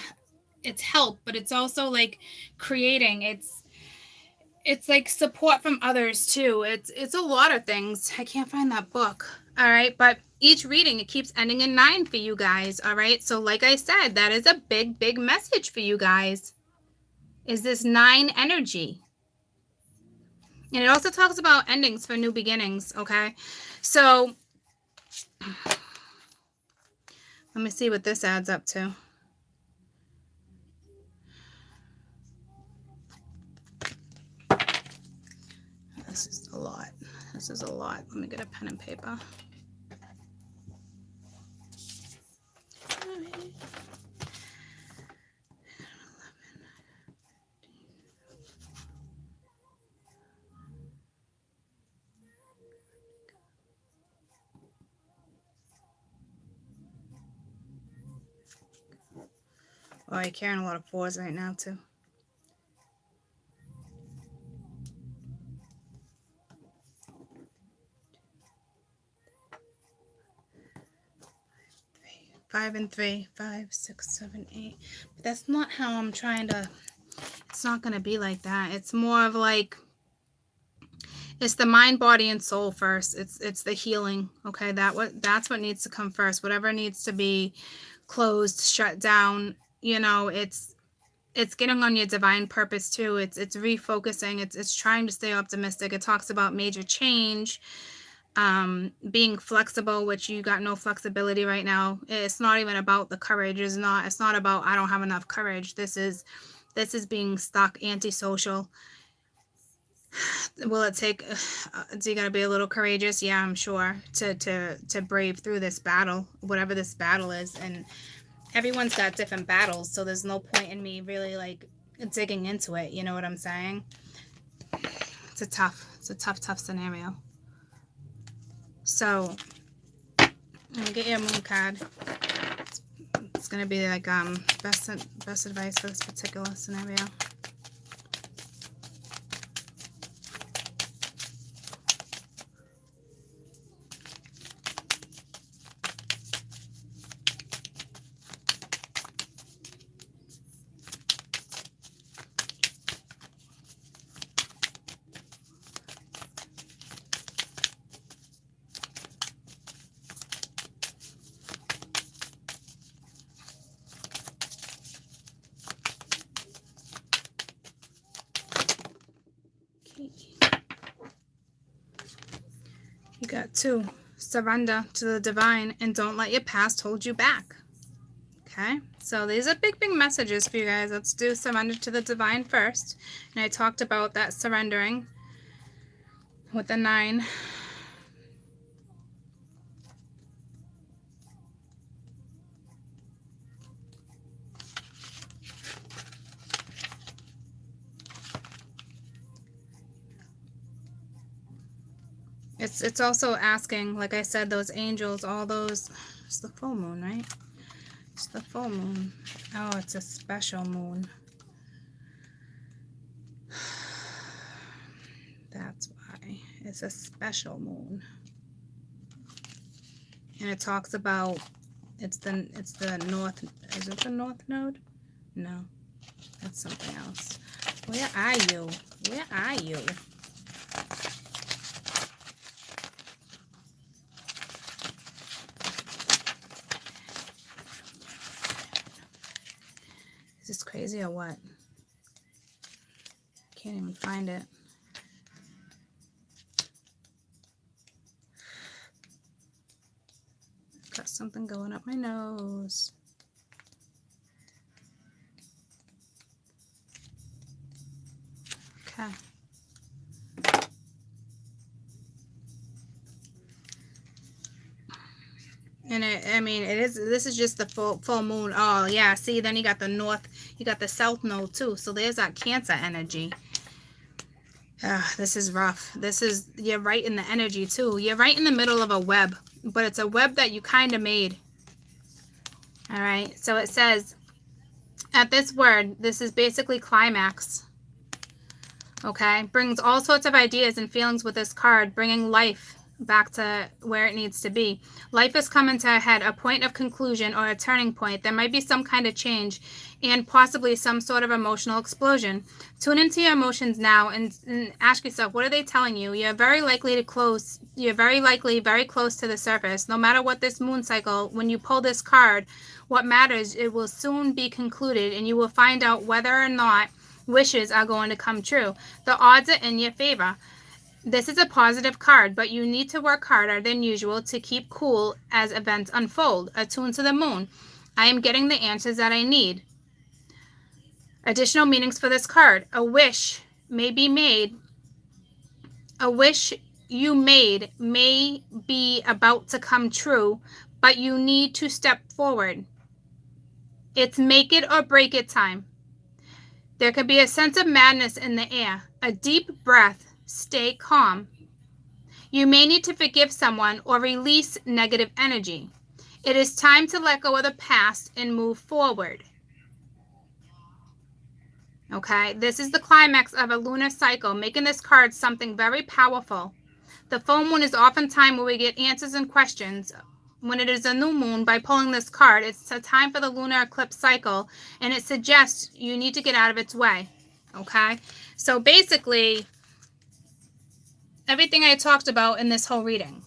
it's help, but it's also like creating, it's like support from others too. It's a lot of things. I can't find that book. All right, but each reading, it keeps ending in 9 for you guys. All right, so like I said, that is a big message for you guys, is this 9 energy. And it also talks about endings for new beginnings. Okay, so let me see what this adds up to. This is a lot. This is a lot. Let me get a pen and paper. Oh, you're carrying a lot of 4s right now, too. Five and 3, 5, 6, 7, 8. But that's not how I'm trying to. It's not going to be like that. It's more of like, it's the mind, body, and soul first. It's the healing. Okay, that's what needs to come first. Whatever needs to be closed, shut down. You know, it's getting on your divine purpose too. It's refocusing. It's trying to stay optimistic. It talks about major change. Being flexible, which you got no flexibility right now. It's not even about the courage. It's not about I don't have enough courage. This is being stuck, antisocial. Will it take do you gotta be a little courageous? Yeah, I'm sure, to brave through this battle, whatever this battle is. And everyone's got different battles, so there's no point in me really like digging into it, you know what I'm saying? It's a tough scenario. So, let me get your moon card. It's going to be like best advice for this particular scenario. You got 2. Surrender to the divine and don't let your past hold you back. Okay, so these are big messages for you guys. Let's do surrender to the divine first. And I talked about that surrendering with the 9. It's also asking, like I said, those angels, all those. It's the full moon, right? It's the full moon. Oh, it's a special moon. That's why. It's a special moon. And it talks about it's the north. Is it the north node? No. That's something else. Where are you? Where are you? Is this crazy or what? Can't even find it. Got something going up my nose. Okay. And this is just the full moon. Oh yeah, see, then you got the north, you got the south node too. So there's that Cancer energy. This is rough. You're right in the energy too. You're right in the middle of a web, but it's a web that you kind of made. All right, so it says, at this word, this is basically climax. Okay, brings all sorts of ideas and feelings with this card, bringing life back to where it needs to be. Life is coming to a head, a point of conclusion or a turning point. There might be some kind of change and possibly some sort of emotional explosion. Tune into your emotions now and ask yourself, what are they telling you? You're very likely close to the surface. No matter what this moon cycle, when you pull this card, what matters, it will soon be concluded and you will find out whether or not wishes are going to come true. The odds are in your favor. This is a positive card, but you need to work harder than usual to keep cool as events unfold. Attuned to the moon. I am getting the answers that I need. Additional meanings for this card. A wish may be made. A wish you made may be about to come true, but you need to step forward. It's make it or break it time. There could be a sense of madness in the air. A deep breath. Stay calm. You may need to forgive someone or release negative energy. It is time to let go of the past and move forward. Okay, this is the climax of a lunar cycle, making this card something very powerful. The full moon is oftentimes where we get answers and questions. When it is a new moon, by pulling this card, it's a time for the lunar eclipse cycle, and it suggests you need to get out of its way. Okay, so basically, everything I talked about in this whole reading,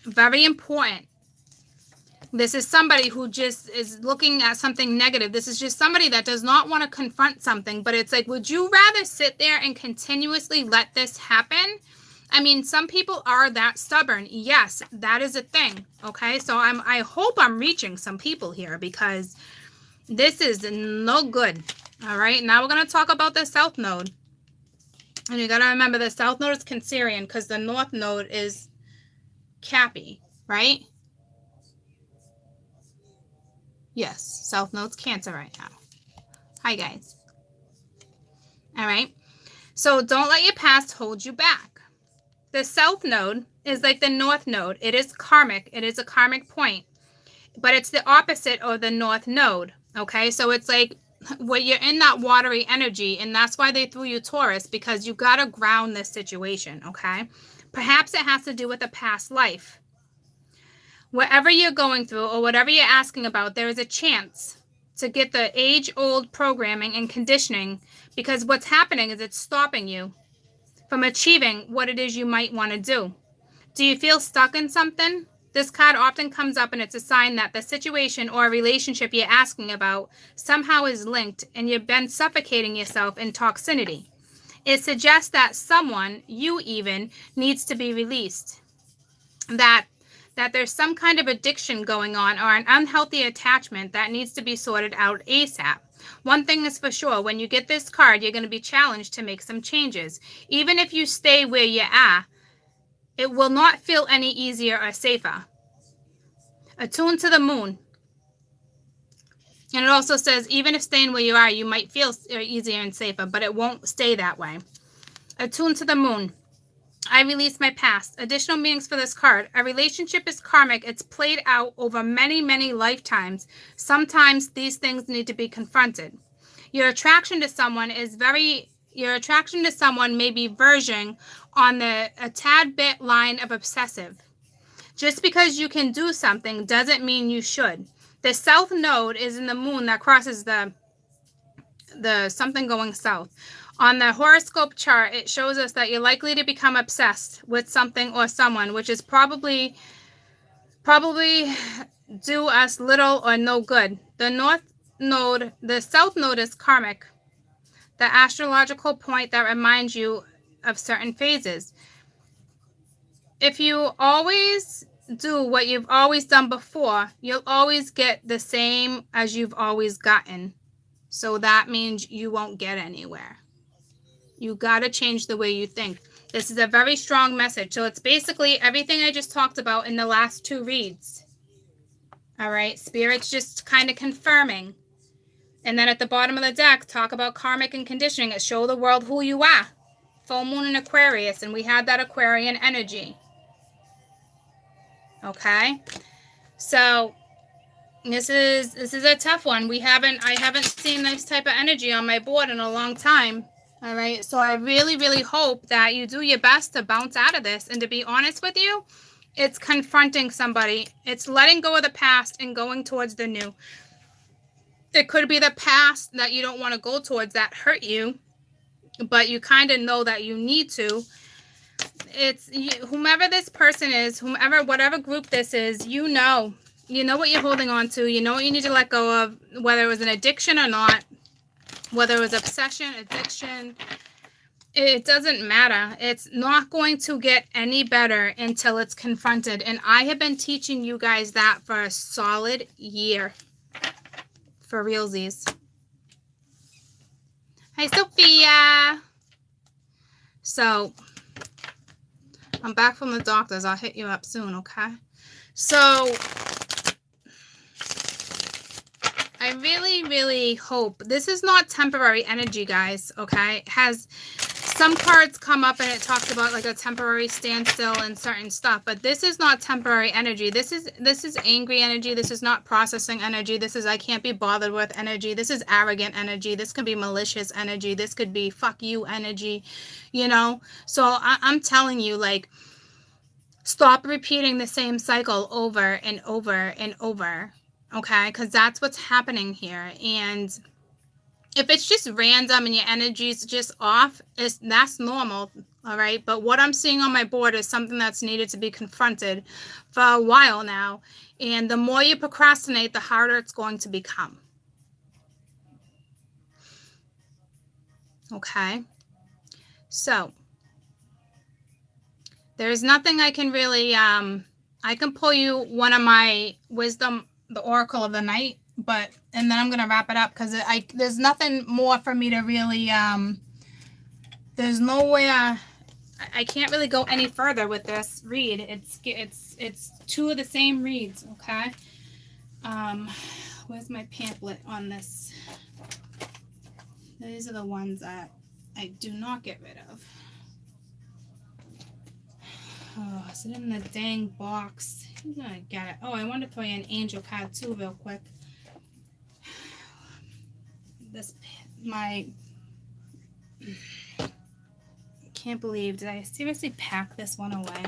very important. This is somebody who just is looking at something negative. This is just somebody that does not want to confront something, but it's like, would you rather sit there and continuously let this happen? I mean, some people are that stubborn. Yes, that is a thing. Okay, so I hope I'm reaching some people here because this is no good. All right, now we're going to talk about the South Node. And you got to remember the South Node is Cancerian because the North Node is Cappy, right? Yes, South Node's Cancer right now. Hi, guys. All right. So don't let your past hold you back. The South Node is like the North Node. It is karmic. It is a karmic point, but it's the opposite of the North Node. Okay, so it's like when you're in that watery energy, and that's why they threw you Taurus, because you got to ground this situation. Okay, perhaps it has to do with a past life. Whatever you're going through or whatever you're asking about, there is a chance to get the age-old programming and conditioning, because what's happening is it's stopping you from achieving what it is you might want to do. Do you feel stuck in something? This card often comes up, and it's a sign that the situation or relationship you're asking about somehow is linked, and you've been suffocating yourself in toxicity. It suggests that someone, you even, needs to be released. That there's some kind of addiction going on or an unhealthy attachment that needs to be sorted out ASAP. One thing is for sure, when you get this card, you're going to be challenged to make some changes. Even if you stay where you are, it will not feel any easier or safer. Attune to the moon. And it also says, even if staying where you are, you might feel easier and safer, but it won't stay that way. Attune to the moon. I release my past. Additional meanings for this card. A relationship is karmic. It's played out over many, many lifetimes. Sometimes these things need to be confronted. Your attraction to someone may be verging on a tad bit line of obsessive. Just because you can do something doesn't mean you should. The South Node is in the moon that crosses the something going south. On the horoscope chart, it shows us that you're likely to become obsessed with something or someone, which is probably do us little or no good. The South Node is karmic, the astrological point that reminds you of certain phases. If you always do what you've always done before, you'll always get the same as you've always gotten. So that means you won't get anywhere. You got to change the way you think. This is a very strong message. So it's basically everything I just talked about in the last two reads. All right. Spirit's just kind of confirming. And then at the bottom of the deck, talk about karmic and conditioning. It show the world who you are. Full moon in Aquarius. And we had that Aquarian energy. Okay. So this is a tough one. I haven't seen this type of energy on my board in a long time. All right. So I really, really hope that you do your best to bounce out of this. And to be honest with you, it's confronting somebody. It's letting go of the past and going towards the new. It could be the past that you don't want to go towards that hurt you, but you kind of know that you need to. It's whomever this person is, whatever group this is, you know what you're holding on to. You know what you need to let go of, whether it was an addiction or not. Whether it was obsession, addiction, it doesn't matter. It's not going to get any better until it's confronted. And I have been teaching you guys that for a solid year. For realsies. Hi, Sophia. So, I'm back from the doctors. I'll hit you up soon, okay? So, I really, really hope this is not temporary energy, guys, okay? It has some cards come up and it talks about like a temporary standstill and certain stuff, but this is not temporary energy. This is angry energy. This is not processing energy. This is I can't be bothered with energy. This is arrogant energy. This could be malicious energy. This could be fuck you energy, So I'm telling you, like, stop repeating the same cycle over and over and over. Okay, because that's what's happening here. And if it's just random and your energy's just off, that's normal, all right? But what I'm seeing on my board is something that's needed to be confronted for a while now. And the more you procrastinate, the harder it's going to become. Okay? So, there's nothing I can really, I can pull you one of my wisdom, the Oracle of the Night, and then I'm going to wrap it up because there's nothing more for me to really, there's no way, I can't really go any further with this read. It's two of the same reads, okay? Where's my pamphlet on this? These are the ones that I do not get rid of. Oh, is it in the dang box? I'm gonna get it. Oh, I want to throw you an angel card too real quick. This, my, I can't believe, did I seriously pack this one away?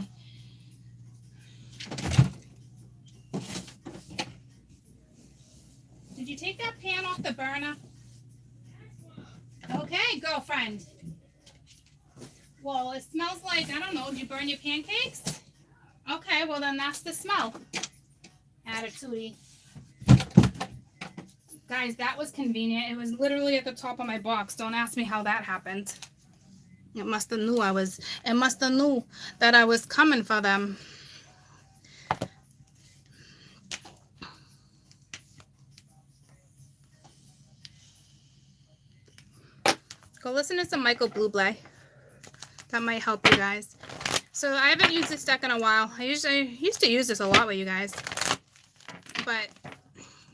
Did you take that pan off the burner? Okay, girlfriend. Well, it smells like, I don't know, did you burn your pancakes? Okay, well then that's the smell. Attitude. Guys, that was convenient. It was literally at the top of my box. Don't ask me how that happened. It must have knew that I was coming for them. Go listen to some Michael Bublé. That might help you guys. So I haven't used this deck in a while. I used to use this a lot with you guys. But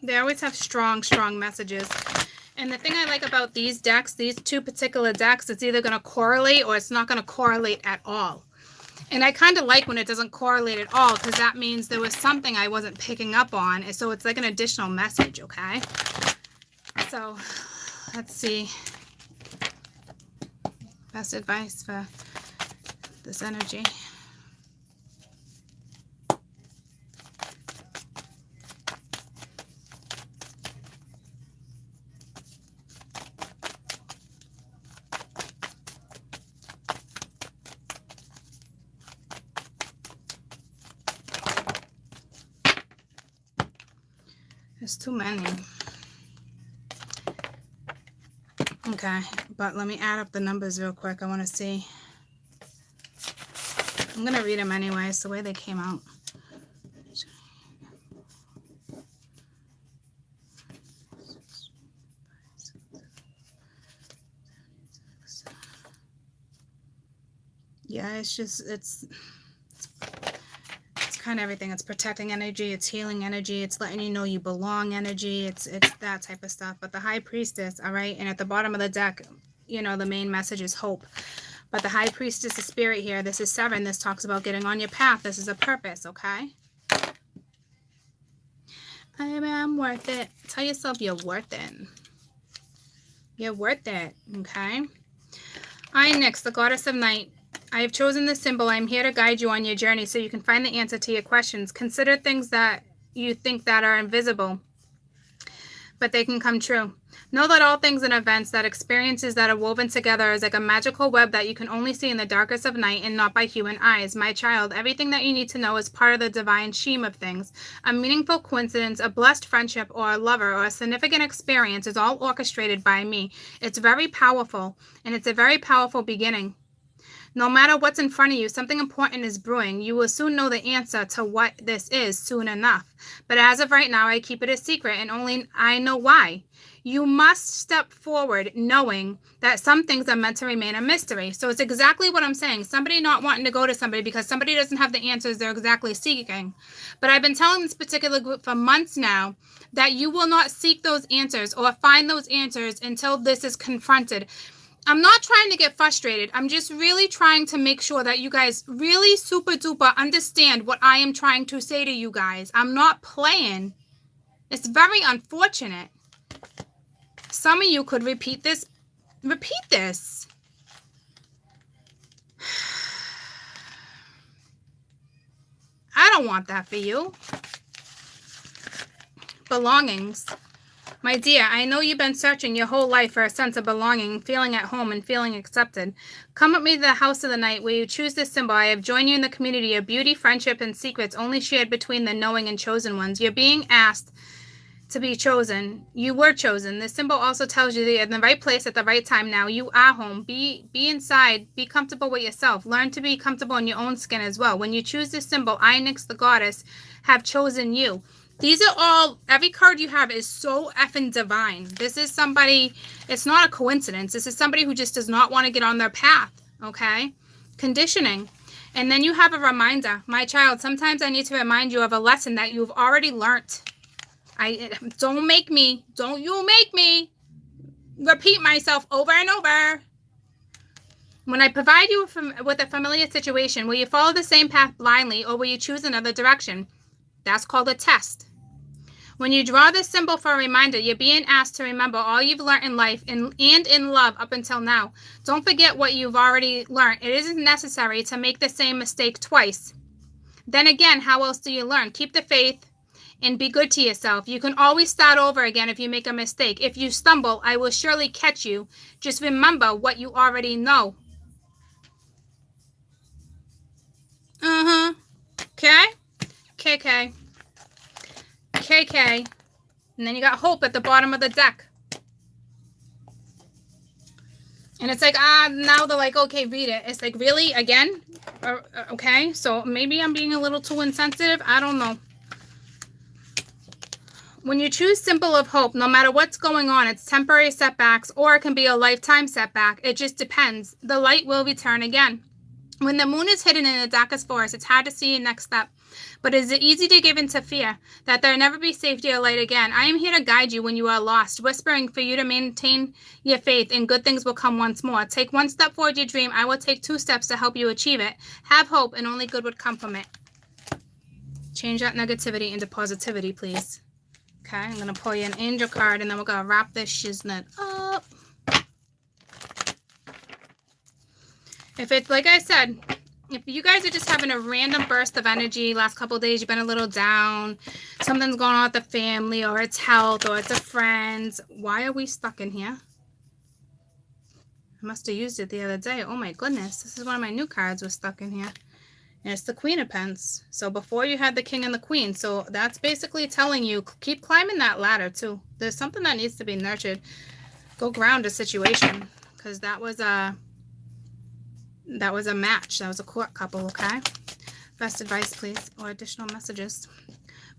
they always have strong, strong messages. And the thing I like about these decks, these two particular decks, it's either going to correlate or it's not going to correlate at all. And I kind of like when it doesn't correlate at all because that means there was something I wasn't picking up on. And so it's like an additional message, okay? So let's see. Best advice for this energy. There's too many. Okay, but let me add up the numbers real quick. I want to see. I'm going to read them anyway. It's the way they came out. Yeah, it's just, it's kind of everything. It's protecting energy, it's healing energy, it's letting you know you belong energy, it's that type of stuff. But the High Priestess, all right, and at the bottom of the deck, you know, the main message is hope. But the High Priestess is spirit here. This is 7. This talks about getting on your path. This is a purpose, okay? I'm worth it. Tell yourself you're worth it. You're worth it, okay? Nyx, the goddess of night. I have chosen this symbol. I'm here to guide you on your journey so you can find the answer to your questions. Consider things that you think that are invisible, but they can come true. Know that all things and events, that experiences that are woven together is like a magical web that you can only see in the darkest of night and not by human eyes. My child, everything that you need to know is part of the divine scheme of things. A meaningful coincidence, a blessed friendship, or a lover, or a significant experience is all orchestrated by me. It's very powerful, and it's a very powerful beginning. No matter what's in front of you, something important is brewing. You will soon know the answer to what this is soon enough. But as of right now, I keep it a secret, and only I know why. You must step forward knowing that some things are meant to remain a mystery. So it's exactly what I'm saying. Somebody not wanting to go to somebody because somebody doesn't have the answers they're exactly seeking. But I've been telling this particular group for months now that you will not seek those answers or find those answers until this is confronted. I'm not trying to get frustrated. I'm just really trying to make sure that you guys really super duper understand what I am trying to say to you guys. I'm not playing. It's very unfortunate. Some of you could repeat this. Repeat this. I don't want that for you. Belongings. My dear, I know you've been searching your whole life for a sense of belonging, feeling at home, and feeling accepted. Come with me to the house of the night where you choose this symbol. I have joined you in the community of beauty, friendship, and secrets only shared between the knowing and chosen ones. You're being asked to be chosen. You were chosen. This symbol also tells you that you're in the right place at the right time now. You are home. Be inside. Be comfortable with yourself. Learn to be comfortable in your own skin as well. When you choose this symbol, I, Nyx the goddess, have chosen you. These are all, every card you have is so effing divine. This is somebody, it's not a coincidence. This is somebody who just does not want to get on their path, okay? Conditioning. And then you have a reminder. My child, sometimes I need to remind you of a lesson that you've already learned. Don't you make me repeat myself over and over. When I provide you with a familiar situation, will you follow the same path blindly or will you choose another direction? That's called a test. When you draw this symbol for a reminder, you're being asked to remember all you've learned in life and in love up until now. Don't forget what you've already learned. It isn't necessary to make the same mistake twice. Then again, how else do you learn? Keep the faith and be good to yourself. You can always start over again if you make a mistake. If you stumble, I will surely catch you. Just remember what you already know. Okay? KK. KK. And then you got hope at the bottom of the deck. And it's like, now they're like, okay, read it. It's like, really? Again? Okay, so maybe I'm being a little too insensitive. I don't know. When you choose symbol of hope, no matter what's going on, it's temporary setbacks or it can be a lifetime setback. It just depends. The light will return again. When the moon is hidden in the darkest forest, it's hard to see your next step. But is it easy to give in to fear that there never be safety or light again? I am here to guide you when you are lost, whispering for you to maintain your faith and good things will come once more. Take one step forward your dream. I will take 2 steps to help you achieve it. Have hope and only good would come from it. Change that negativity into positivity, please. Okay, I'm going to pull you an angel card and then we're going to wrap this shiznit up. If it's, like I said, if you guys are just having a random burst of energy, last couple of days you've been a little down, something's going on with the family or it's health or it's a friend, why are we stuck in here? I must have used it the other day. Oh my goodness, this is one of my new cards was stuck in here. And it's the Queen of Pence. So before you had the King and the Queen. So that's basically telling you, keep climbing that ladder too. There's something that needs to be nurtured. Go ground a situation. Because that was a match. That was a court couple, okay? Best advice, please. Or additional messages.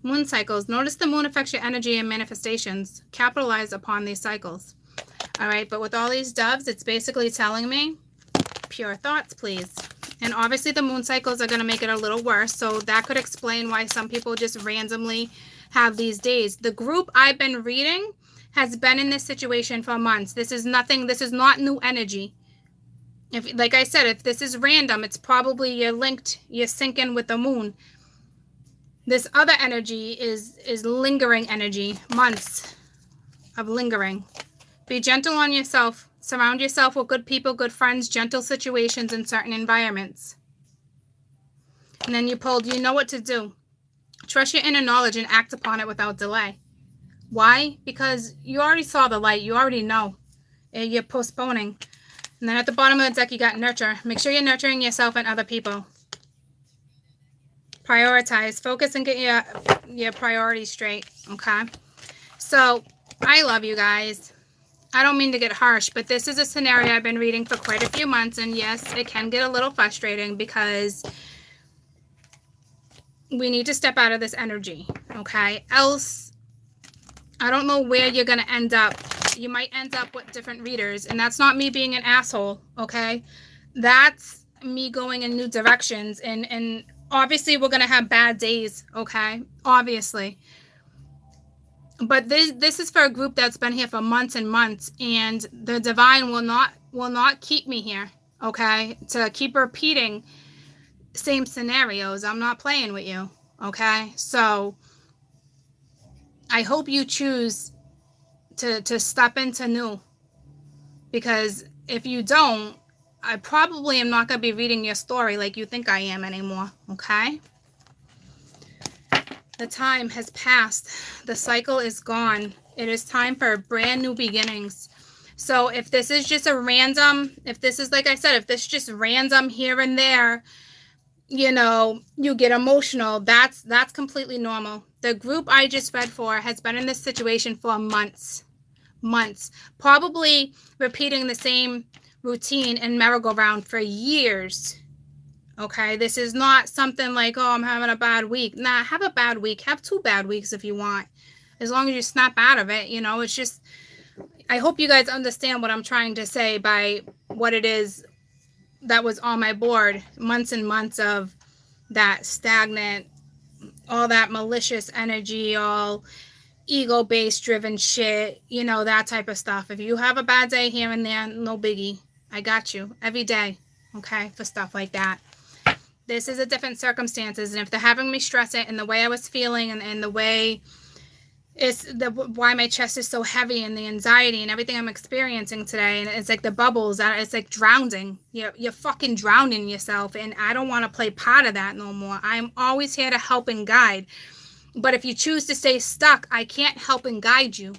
Moon cycles. Notice the moon affects your energy and manifestations. Capitalize upon these cycles. All right, but with all these doves, it's basically telling me, pure thoughts, please. And obviously the moon cycles are going to make it a little worse. So that could explain why some people just randomly have these days. The group I've been reading has been in this situation for months. This is nothing. This is not new energy. If, like I said, if this is random, it's probably you're syncing with the moon. This other energy is lingering energy, months of lingering. Be gentle on yourself. Surround yourself with good people, good friends, gentle situations in certain environments. And then you pulled, you know what to do. Trust your inner knowledge and act upon it without delay. Why? Because you already saw the light. You already know. You're postponing. And then at the bottom of the deck, you got nurture. Make sure you're nurturing yourself and other people. Prioritize. Focus and get your priorities straight. Okay? So, I love you guys. I don't mean to get harsh, but this is a scenario I've been reading for quite a few months. And yes, it can get a little frustrating because we need to step out of this energy. Okay? Else, I don't know where you're going to end up. You might end up with different readers. And that's not me being an asshole. Okay? That's me going in new directions. And obviously, we're going to have bad days. Okay? Obviously. But this is for a group that's been here for months and months, and the divine will not keep me here, okay? To keep repeating same scenarios. I'm not playing with you, okay? So I hope you choose to step into new, because if you don't, I probably am not going to be reading your story like you think I am anymore, okay? The time has passed. The cycle is gone. It is time for brand new beginnings. So if this is just a random, if this is, like I said, if this is just random here and there, you know, you get emotional, that's completely normal. The group I just read for has been in this situation for months. Probably repeating the same routine and merry-go-round for years. Okay, this is not something like, oh, I'm having a bad week. Nah, have a bad week. Have 2 bad weeks if you want. As long as you snap out of it, you know, it's just, I hope you guys understand what I'm trying to say by what it is that was on my board. Months and months of that stagnant, all that malicious energy, all ego-based driven shit, you know, that type of stuff. If you have a bad day here and there, no biggie. I got you every day, okay, for stuff like that. This is a different circumstances, and if they're having me stress it and the way I was feeling and the way why my chest is so heavy and the anxiety and everything I'm experiencing today, and it's like the bubbles, it's like drowning. You're fucking drowning yourself, and I don't want to play part of that no more. I'm always here to help and guide, but if you choose to stay stuck, I can't help and guide you.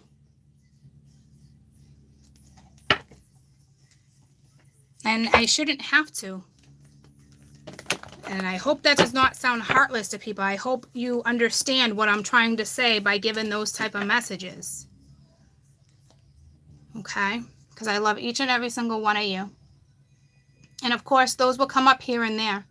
And I shouldn't have to. And I hope that does not sound heartless to people. I hope you understand what I'm trying to say by giving those type of messages. Okay? Because I love each and every single one of you. And of course, those will come up here and there.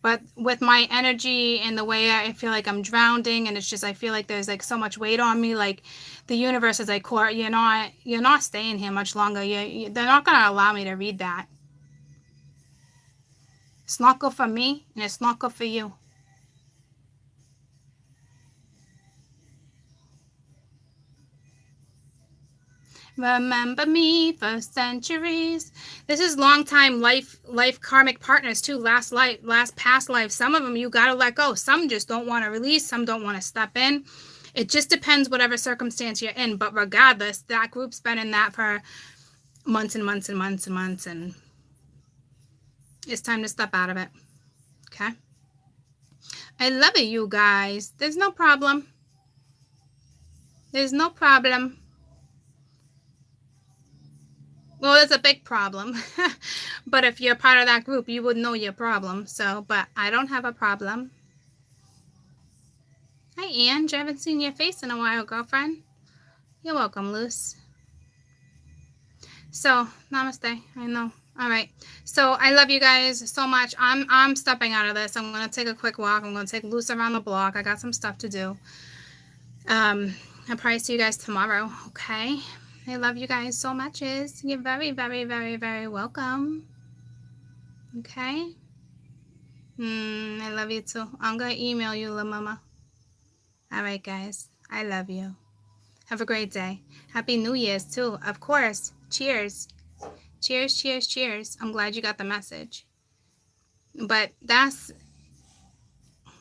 But with my energy and the way I feel like I'm drowning, and it's just, I feel like there's like so much weight on me, like the universe is like, Cora, you're not staying here much longer. They're not going to allow me to read that. It's not good for me, and it's not good for you. Remember me for centuries. This is long time life karmic partners too. Last past life. Some of them you gotta let go. Some just don't want to release. Some don't want to step in. It just depends whatever circumstance you're in. But regardless, that group's been in that for months and months and months and months, and it's time to step out of it. Okay? I love it, you guys. There's no problem. There's no problem. Well, it's a big problem. But if you're part of that group, you would know your problem. So, but I don't have a problem. Hi, Ange. I haven't seen your face in a while, girlfriend. You're welcome, Luce. So, namaste. I know. All right. So, I love you guys so much. I'm stepping out of this. I'm going to take a quick walk. I'm going to take Luce around the block. I got some stuff to do. I'll probably see you guys tomorrow. Okay? I love you guys so much. You're very, very, very, very welcome. Okay? I love you too. I'm going to email you, La Mama. All right, guys. I love you. Have a great day. Happy New Year's too. Of course. Cheers. Cheers, cheers, cheers. I'm glad you got the message. But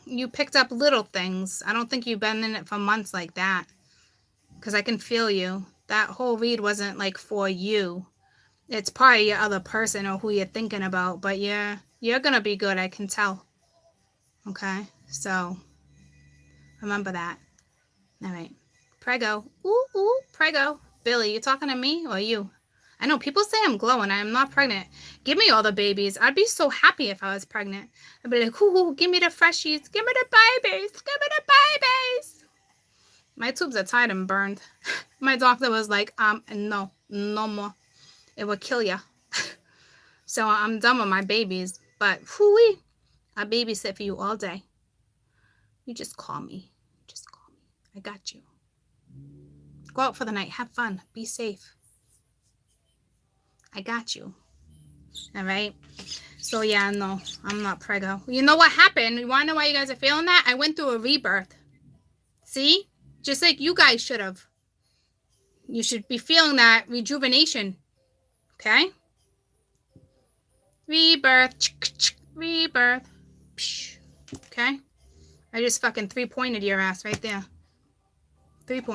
you picked up little things. I don't think you've been in it for months like that. Because I can feel you. That whole read wasn't like for you. It's probably your other person or who you're thinking about. But yeah, you're going to be good. I can tell. Okay? So, remember that. All right. Prego. Ooh, ooh, prego. Billy, you talking to me or you? I know people say I'm glowing. I am not pregnant. Give me all the babies. I'd be so happy if I was pregnant. I'd be like, ooh, give me the freshies. Give me the babies. Give me the babies. My tubes are tied and burned. My doctor was like, no more. It will kill you. So I'm done with my babies. But whoo-wee, I babysit for you all day. You just call me. Just call me. I got you. Go out for the night. Have fun. Be safe. I got you. All right. So yeah, no, I'm not preggo. You know what happened? You want to know why you guys are feeling that? I went through a rebirth. See? Just like you guys should have. You should be feeling that rejuvenation. Okay? Rebirth. Rebirth. Okay? I just fucking 3-pointed your ass right there. 3-point.